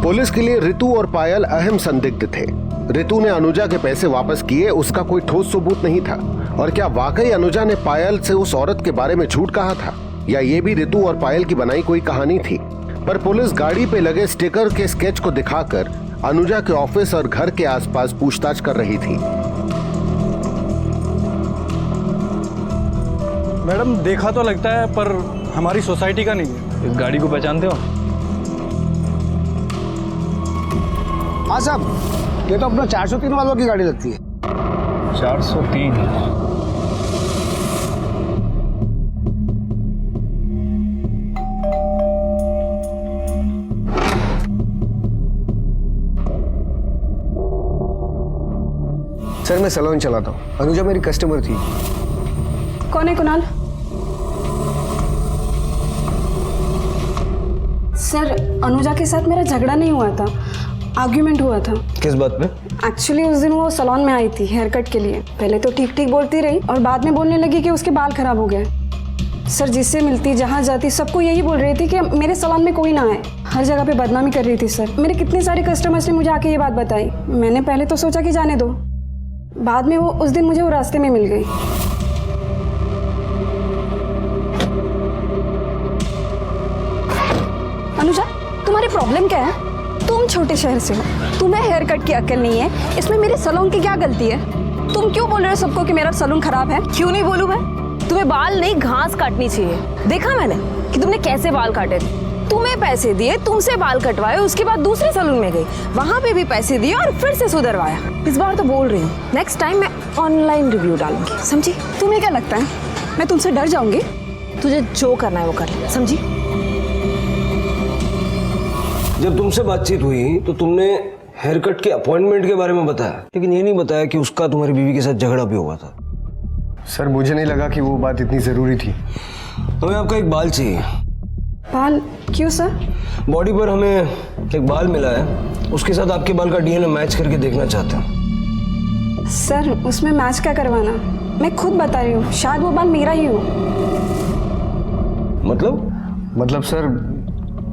पुलिस के लिए रितु और पायल अहम संदिग्ध थे। रितु ने अनुजा के पैसे वापस किए, उसका कोई ठोस सबूत नहीं था। और क्या वाकई अनुजा ने पायल से उस औरत के बारे में झूठ कहा था, या ये भी रितु और पायल की बनाई कोई कहानी थी? पर पुलिस गाड़ी पे लगे स्टिकर के स्केच को दिखाकर अनुजा के ऑफिस और घर के आसपास पूछताछ कर रही थी। मैडम देखा तो लगता है पर हमारी सोसाइटी का नहीं है। इस गाड़ी को पहचानते हो? हाँ साहब, ये तो अपना 403 वालों की गाड़ी लगती है। 403? सर मैं सैलून चलाता हूँ, अनुजा मेरी कस्टमर थी। कौन है कुणाल? सर अनुजा के साथ मेरा झगड़ा नहीं हुआ था, आर्ग्यूमेंट हुआ था। किस बात पे? एक्चुअली उस दिन वो सैलून में आई थी हेयर कट के लिए। पहले तो ठीक ठीक बोलती रही और बाद में बोलने लगी कि उसके बाल खराब हो गए। सर जिससे मिलती जहाँ जाती सबको यही बोल रही थी कि मेरे सैलून में कोई ना आए। हर जगह पे बदनामी कर रही थी सर। मेरे कितने सारे कस्टमर्स ने मुझे आके ये बात बताई। मैंने पहले तो सोचा कि जाने दो, बाद में वो उस दिन मुझे वो रास्ते में मिल गई। अनुजा तुम्हारी प्रॉब्लम क्या है? तुम छोटे शहर से हो, तुम्हें हेयर कट की अक्ल नहीं है, इसमें मेरे सैलून की क्या गलती है? तुम क्यों बोल रहे हो सबको कि मेरा सैलून खराब है? क्यों नहीं बोलूं मैं? तुम्हें बाल नहीं घास काटनी चाहिए। देखा मैंने कि तुमने कैसे बाल काटे थे। तुम्हें पैसे दिए, तुमसे बाल कटवाए, उसके बाद दूसरे सैलून में गई, वहां पे भी पैसे दिए और फिर से सुधरवाया। इस बार तो बोल रही हूँ, नेक्स्ट टाइम मैं ऑनलाइन रिव्यू डालूंगी, समझी? तुम्हें क्या लगता है मैं तुमसे डर जाऊंगी? तुझे जो करना है वो कर ले, समझी? जब तुमसे बातचीत हुई तो तुमने हेयर कट के अपॉइंटमेंट के बारे में बताया, लेकिन ये नहीं बताया कि उसका तुम्हारी बीवी के साथ झगड़ा भी हुआ था। सर मुझे नहीं लगा कि वो बात इतनी जरूरी थी। हमें आपका एक बाल चाहिए। बाल? क्यों सर? बॉडी पर हमें एक बाल मिला है, उसके साथ आपके बाल का डीएनए मैच करके देखना चाहते हैं। सर उसमें मैच क्या करवाना? मैं खुद बता रही हूँ, शायद वो बाल मेरा ही हो। मतलब सर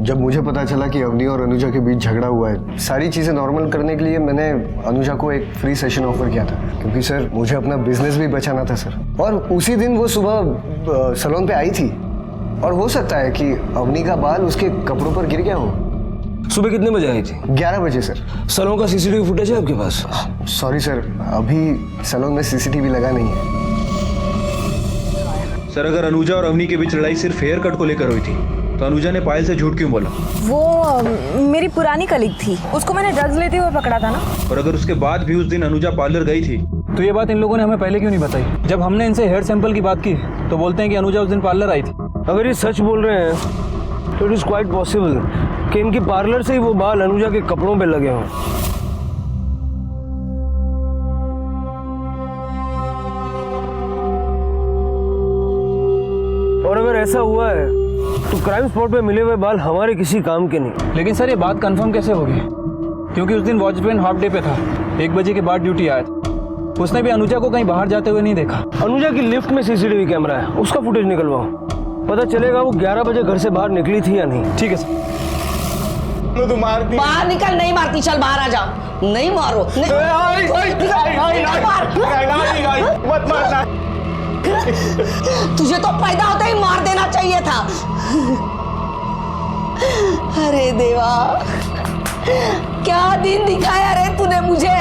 जब मुझे पता चला कि अवनी और अनुजा के बीच झगड़ा हुआ है, सारी चीज़ें नॉर्मल करने के लिए मैंने अनुजा को एक फ्री सेशन ऑफर किया था, क्योंकि सर मुझे अपना बिजनेस भी बचाना था सर। और उसी दिन वो सुबह सैलून पे आई थी और हो सकता है कि अवनी का बाल उसके कपड़ों पर गिर गया हो। सुबह कितने बजे आई थी? 11 बजे सर। सैलून का सीसीटीवी फुटेज है आपके पास? सॉरी सर, अभी सैलून में सीसीटीवी लगा नहीं है। सर अगर अनुजा और अवनी के बीच लड़ाई सिर्फ हेयर कट को लेकर हुई थी तो अनुजा ने पायल से झूठ क्यों बोला? वो मेरी पुरानी कलीग थी, उसको मैंने ड्रग्स लेते हुए पकड़ा था ना। और अगर उसके बाद भी उस दिन अनुजा पार्लर गई थी तो ये बात इन लोगों ने हमें पहले क्यों नहीं बताई? जब हमने इनसे हेयर सैंपल की बात की तो बोलते हैं कि अनुजा उस दिन पार्लर आई थी। अगर ये सच बोल रहे हैं तो इट इज क्वाइट पॉसिबल कि इनकी पार्लर से ही वो बाल अनुजा के कपड़ों पे लगे हों। और अगर ऐसा हुआ है तो क्राइम स्पॉट पे मिले हुए बाल हमारे किसी काम के नहीं। लेकिन सर ये बात कंफर्म कैसे होगी? क्योंकि उस दिन वॉचमैन हाफ डे पे था, 1 बजे के बाद ड्यूटी आया था। उसने भी अनुजा को कहीं बाहर जाते हुए नहीं देखा। अनुजा की लिफ्ट में सीसीटीवी कैमरा है, उसका फुटेज निकलवाओ, पता चलेगा वो 11 बजे घर से बाहर निकली थी या नहीं। ठीक है सर। बाहर निकल। नहीं मारती, चल बाहर आ जा। नहीं मारो, मत मारना। तुझे तो पैदा होते ही मार देना चाहिए था। अरे देवा, क्या दिन दिखाया रे तूने मुझे।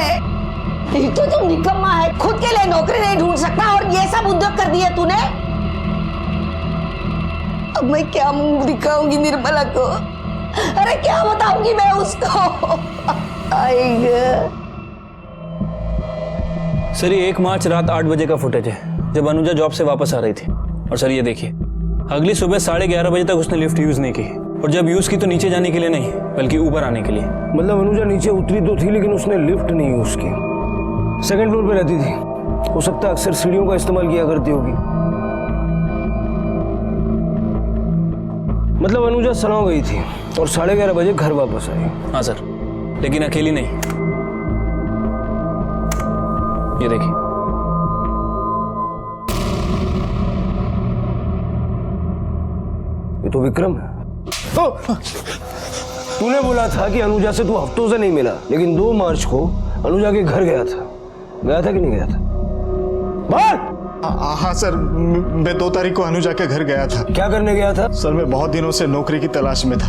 एक तो तुम निकम्मा है, खुद के लिए नौकरी नहीं ढूंढ सकता और ये सब उद्योग कर दिए तूने। अब मैं क्या मुंह दिखाऊंगी निर्मला को? अरे क्या बताऊंगी मैं उसको? सर ये 1 मार्च रात 8 बजे का फुटेज है, जब अनुजा जॉब से वापस आ रही थी। और सर ये देखिए, अगली सुबह 11:30 बजे तक उसने लिफ्ट यूज नहीं की, और जब यूज की तो नीचे जाने के लिए नहीं बल्कि ऊपर आने के लिए। मतलब अनुजा नीचे उतरी तो थी लेकिन उसने लिफ्ट नहीं यूज की। 2nd फ्लोर पे रहती थी, हो सकता है अक्सर सीढ़ियों का इस्तेमाल किया करती होगी। मतलब अनुजा सलौं गई थी और 11:30 बजे घर वापस आई। हाँ सर, लेकिन अकेली नहीं। ये देखिए, ये तो विक्रम है। तूने बोला था कि अनुजा से तू हफ्तों से नहीं मिला, लेकिन 2 मार्च को अनुजा के घर गया था कि नहीं गया था? हाँ सर, मैं 2 तारीख को अनुजा के घर गया था। क्या करने गया था? सर मैं बहुत दिनों से नौकरी की तलाश में था।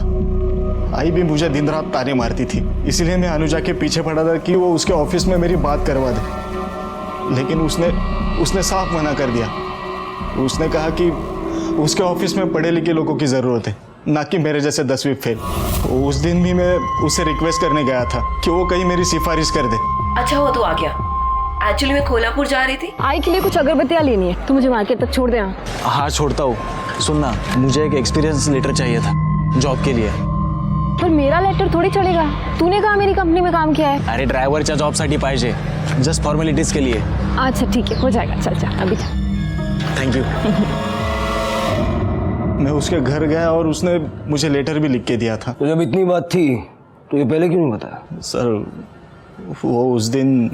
आई भी मुझे दिन रात ताने मारती थी, इसलिए मैं अनुजा के पीछे पड़ा था कि वो उसके ऑफिस में मेरी बात करवा दे, लेकिन उसने साफ मना कर दिया। उसने कहा कि उसके ऑफिस में पढ़े लिखे लोगों की ज़रूरत है, ना कि मेरे जैसे 10वीं फेल। उस दिन भी मैं उससे रिक्वेस्ट करने गया था कि वो कहीं मेरी सिफारिश कर दे। अच्छा हुआ तो आ गया। एक्चुअली मैं कोल्हापुर जा रही थी। आई के लिए कुछ अगरबत्तियाँ लेनी है, तो मुझे मार्केट तक छोड़ दे। हाँ छोड़ता हूँ। सुनना, मुझे एक एक्सपीरियंस लेटर चाहिए था जॉब के लिए। पर मेरा लेटर थोड़ी चलेगा, तूने कहा मेरी कंपनी में काम किया है। अरे ड्रायव्हरच्या जॉबसाठी पाहिजे, जस्ट फॉर्मॅलिटीज के लिए। अच्छा ठीक है, हो जाएगा, चल जा अभी जा। Thank you. मैं उसके घर गया और उसने मुझे लेटर भी लिख के दिया था। तो जब इतनी बात थी तो ये पहले क्यों नहीं बताया? सर वो उस दिन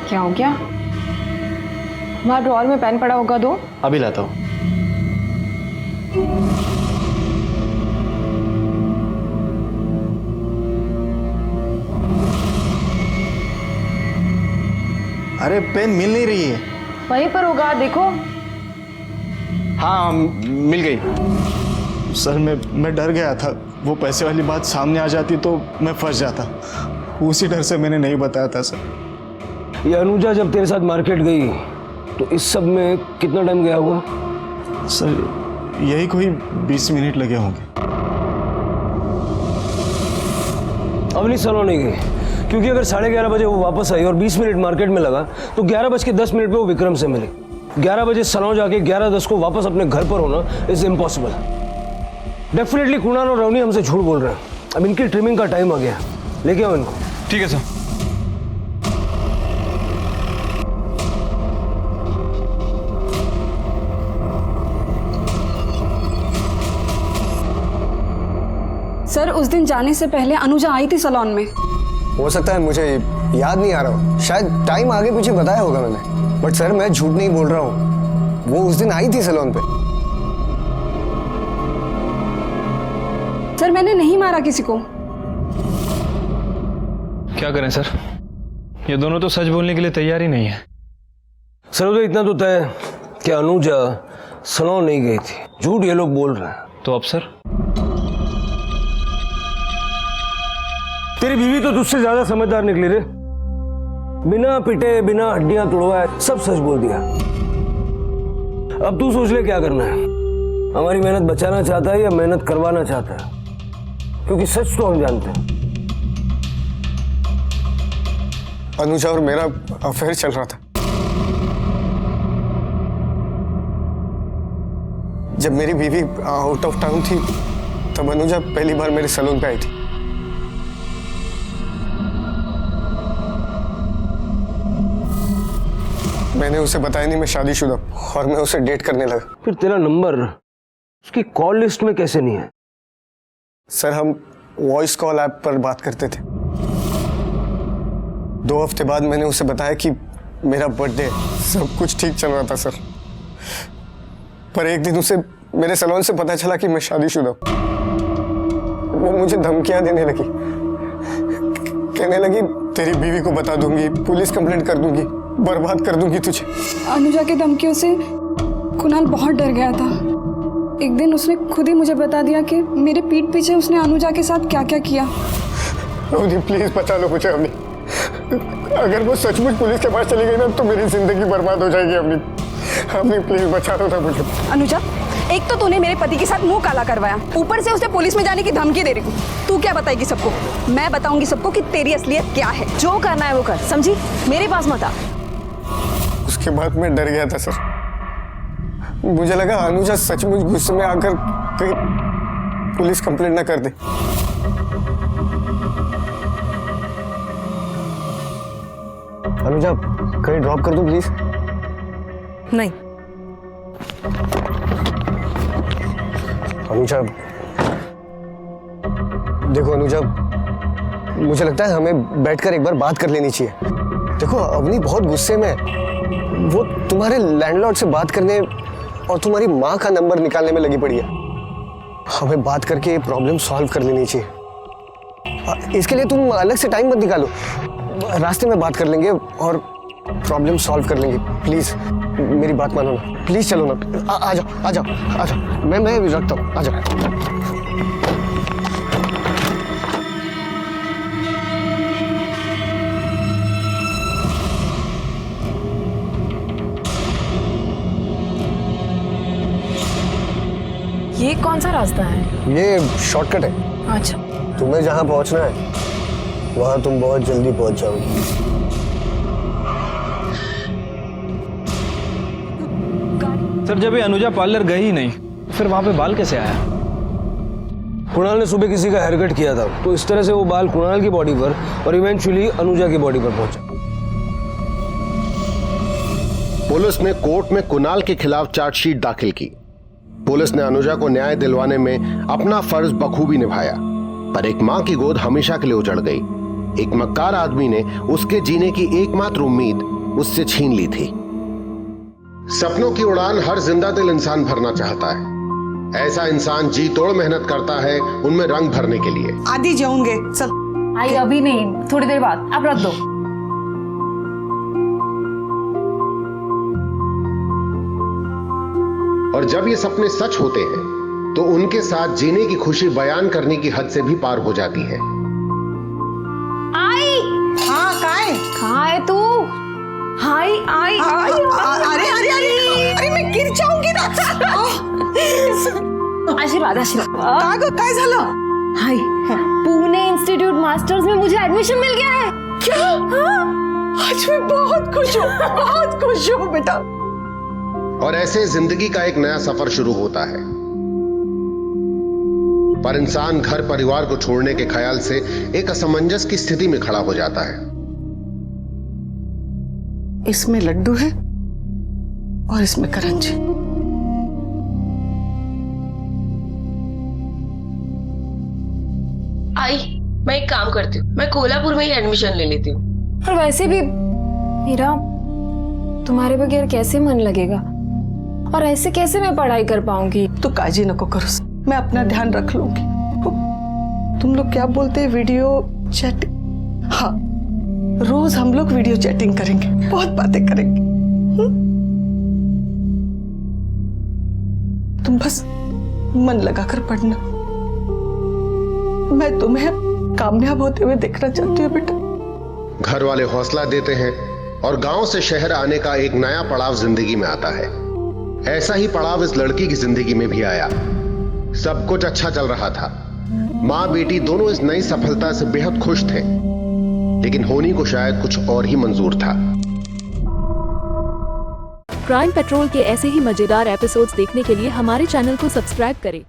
क्या हो गया? वहाँ ड्रॉअर में पेन पड़ा होगा, दो। अभी लाता हूँ। अरे पेन मिल नहीं रही है। वहीं पर होगा, देखो। हाँ मिल गई। सर मैं डर गया था, वो पैसे वाली बात सामने आ जाती तो मैं फंस जाता। उसी डर से मैंने नहीं बताया था सर। ये अनुजा जब तेरे साथ मार्केट गई तो इस सब में कितना टाइम गया होगा? सर यही कोई 20 मिनट लगे होंगे। अवनी सलोन नहीं गई, क्योंकि अगर 11:30 बजे वो वापस आई और 20 मिनट मार्केट में लगा तो 11:10 पे वो विक्रम से मिली। 11 बजे सलोन जाके 11:10 को वापस अपने घर पर होना इज इम्पॉसिबल। डेफिनेटली कुणाल और रवनी हमसे झूठ बोल रहे हैं। अब इनकी ट्रिमिंग का टाइम आ गया, लेके आओ इनको। ठीक है सर। सर उस दिन जाने से पहले अनुजा आई थी सलोन में। हो सकता है, मुझे याद नहीं आ रहा, शायद टाइम आगे पीछे बताया होगा मैंने, बट सर मैं झूठ नहीं बोल रहा हूँ, वो उस दिन आई थी सलोन पे। सर मैंने नहीं मारा किसी को। क्या करें सर, ये दोनों तो सच बोलने के लिए तैयार ही नहीं है। सर तो इतना तो तय है कि अनुजा सलोन नहीं गई थी, झूठ ये लोग बोल रहे हैं। तो अब सर? तेरी बीवी तो तुझसे ज्यादा समझदार निकली रे। बिना पिटे, बिना हड्डियां तोड़वाए सब सच बोल दिया। अब तू सोच ले क्या करना है। हमारी मेहनत बचाना चाहता है या मेहनत करवाना चाहता है, क्योंकि सच तो हम जानते हैं। अनुजा और मेरा अफेयर चल रहा था। जब मेरी बीवी आउट ऑफ टाउन थी तब अनुजा पहली बार मेरे सैलून पे आई थी। मैंने उसे बताया नहीं मैं शादीशुदा और मैं उसे डेट करने लगा। फिर तेरा नंबर उसकी कॉल लिस्ट में कैसे नहीं है? सर हम वॉइस कॉल ऐप पर बात करते थे। 2 हफ्ते बाद मैंने उसे बताया कि मेरा बर्थडे, सब कुछ ठीक चल रहा था सर। पर एक दिन उसे मेरे सैलून से पता चला कि मैं शादीशुदा। वो मुझे धमकियां देने लगी, कहने लगी तेरी बीवी को बता दूंगी, पुलिस कंप्लेंट कर दूंगी, बर्बाद कर दूंगी तुझे। अनुजा की धमकियों से कुणाल बहुत डर गया था। एक दिन उसने खुद ही मुझे बता दिया कि मेरे पीठ पीछे उसने अनुजा के साथ क्या क्या किया। अवनी प्लीज बचा लो मुझे। अवनी अगर वो सचमुच पुलिस के पास चली गई ना तो मेरी जिंदगी बर्बाद हो जाएगी। अवनी प्लीज बचा लो ना मुझे। अनुजा, एक तो तूने मेरे पति के साथ मुंह काला करवाया, ऊपर से उसे पुलिस में जाने की धमकी दे रही हूँ। तू क्या बताएगी सबको? मैं बताऊंगी सबको कि तेरी असलियत क्या है। जो करना है वो कर, समझी? मेरे पास मत आ। उसके बाद मैं डर गया था सर। मुझे लगा अनुजा सचमुच गुस्से में आकर कहीं पुलिस कंप्लेंट ना कर दे। अनुजा कहीं ड्रॉप कर दूं प्लीज? नहीं। अनुजा देखो, अनुजा मुझे लगता है हमें बैठकर एक बार बात कर लेनी चाहिए। देखो अवनी बहुत गुस्से में है। वो तुम्हारे लैंडलॉर्ड से बात करने और तुम्हारी माँ का नंबर निकालने में लगी पड़ी है। हमें बात करके ये प्रॉब्लम सॉल्व कर लेनी चाहिए। इसके लिए तुम अलग से टाइम मत निकालो, रास्ते में बात कर लेंगे और प्रॉब्लम सॉल्व कर लेंगे। प्लीज मेरी बात मानो ना, प्लीज चलो ना। आ जाओ आ जाओ आ जाओ, मैं रखता हूँ, आ जाओ। ये कौन सा रास्ता है? ये शॉर्टकट है। अच्छा। तुम्हें जहाँ पहुँचना है वहाँ तुम बहुत जल्दी पहुँच जाओगी। सर जब ये अनुजा पार्लर गई ही नहीं, फिर वहाँ पे बाल कैसे आया? कुणाल ने सुबह किसी का हेयर कट किया था, तो इस तरह से वो बाल कुणाल की बॉडी पर और इवेंचुअली अनुजा की बॉडी पर पहुंचा। पुलिस ने कोर्ट में कुणाल के खिलाफ चार्जशीट दाखिल की। पुलिस ने अनुजा को न्याय दिलवाने में अपना फर्ज बखूबी निभाया, पर एक मां की गोद हमेशा के लिए उजड़ गई। एक मक्कार आदमी ने उसके जीने की एकमात्र उम्मीद उससे छीन ली थी। सपनों की उड़ान हर जिंदा दिल इंसान भरना चाहता है। ऐसा इंसान जी तोड़ मेहनत करता है उनमें रंग भरने के लिए। आदि जाऊंगे, चल। आई अभी नहीं, थोड़ी देर बाद, आप रख दो। और जब ये सपने सच होते हैं तो उनके साथ जीने की खुशी बयान करने की हद से भी पार हो जाती है। आई। हाँ कहाँ है तू? हाय आई। अरे अरे अरे अरे मैं गिर जाऊंगी ना। आशीर्वाद आशीर्वाद। काय झालं? हाय, पुणे इंस्टीट्यूट मास्टर्स में मुझे एडमिशन मिल गया है। क्या? आज मैं बहुत खुश हूँ बेटा। और ऐसे जिंदगी का एक नया सफर शुरू होता है। पर इंसान घर परिवार को छोड़ने के ख्याल से एक असमंजस की स्थिति में खड़ा हो जाता है। इसमें लड्डू है और इसमें करंजी। आई, मैं एक काम करती हूँ, मैं कोल्हापुर में ही एडमिशन ले लेती हूँ। और वैसे भी मेरा तुम्हारे बगैर कैसे मन लगेगा, और ऐसे कैसे मैं पढ़ाई कर पाऊंगी? तू काळजी नको करूस, मैं अपना ध्यान रख लूंगी। तुम लोग क्या बोलते हैं, वीडियो चैटिंग? हाँ, रोज हम लोग वीडियो चैटिंग करेंगे, बहुत बातें करेंगे। तुम बस मन लगाकर पढ़ना। मैं तुम्हें कामयाब होते हुए देखना चाहती हूँ बेटा। घर वाले हौसला देते हैं और गांव से शहर आने का एक नया पड़ाव जिंदगी में आता है। ऐसा ही पड़ाव इस लड़की की जिंदगी में भी आया। सब कुछ अच्छा चल रहा था, माँ बेटी दोनों इस नई सफलता से बेहद खुश थे, लेकिन होनी को शायद कुछ और ही मंजूर था। क्राइम पेट्रोल के ऐसे ही मजेदार एपिसोड्स देखने के लिए हमारे चैनल को सब्सक्राइब करें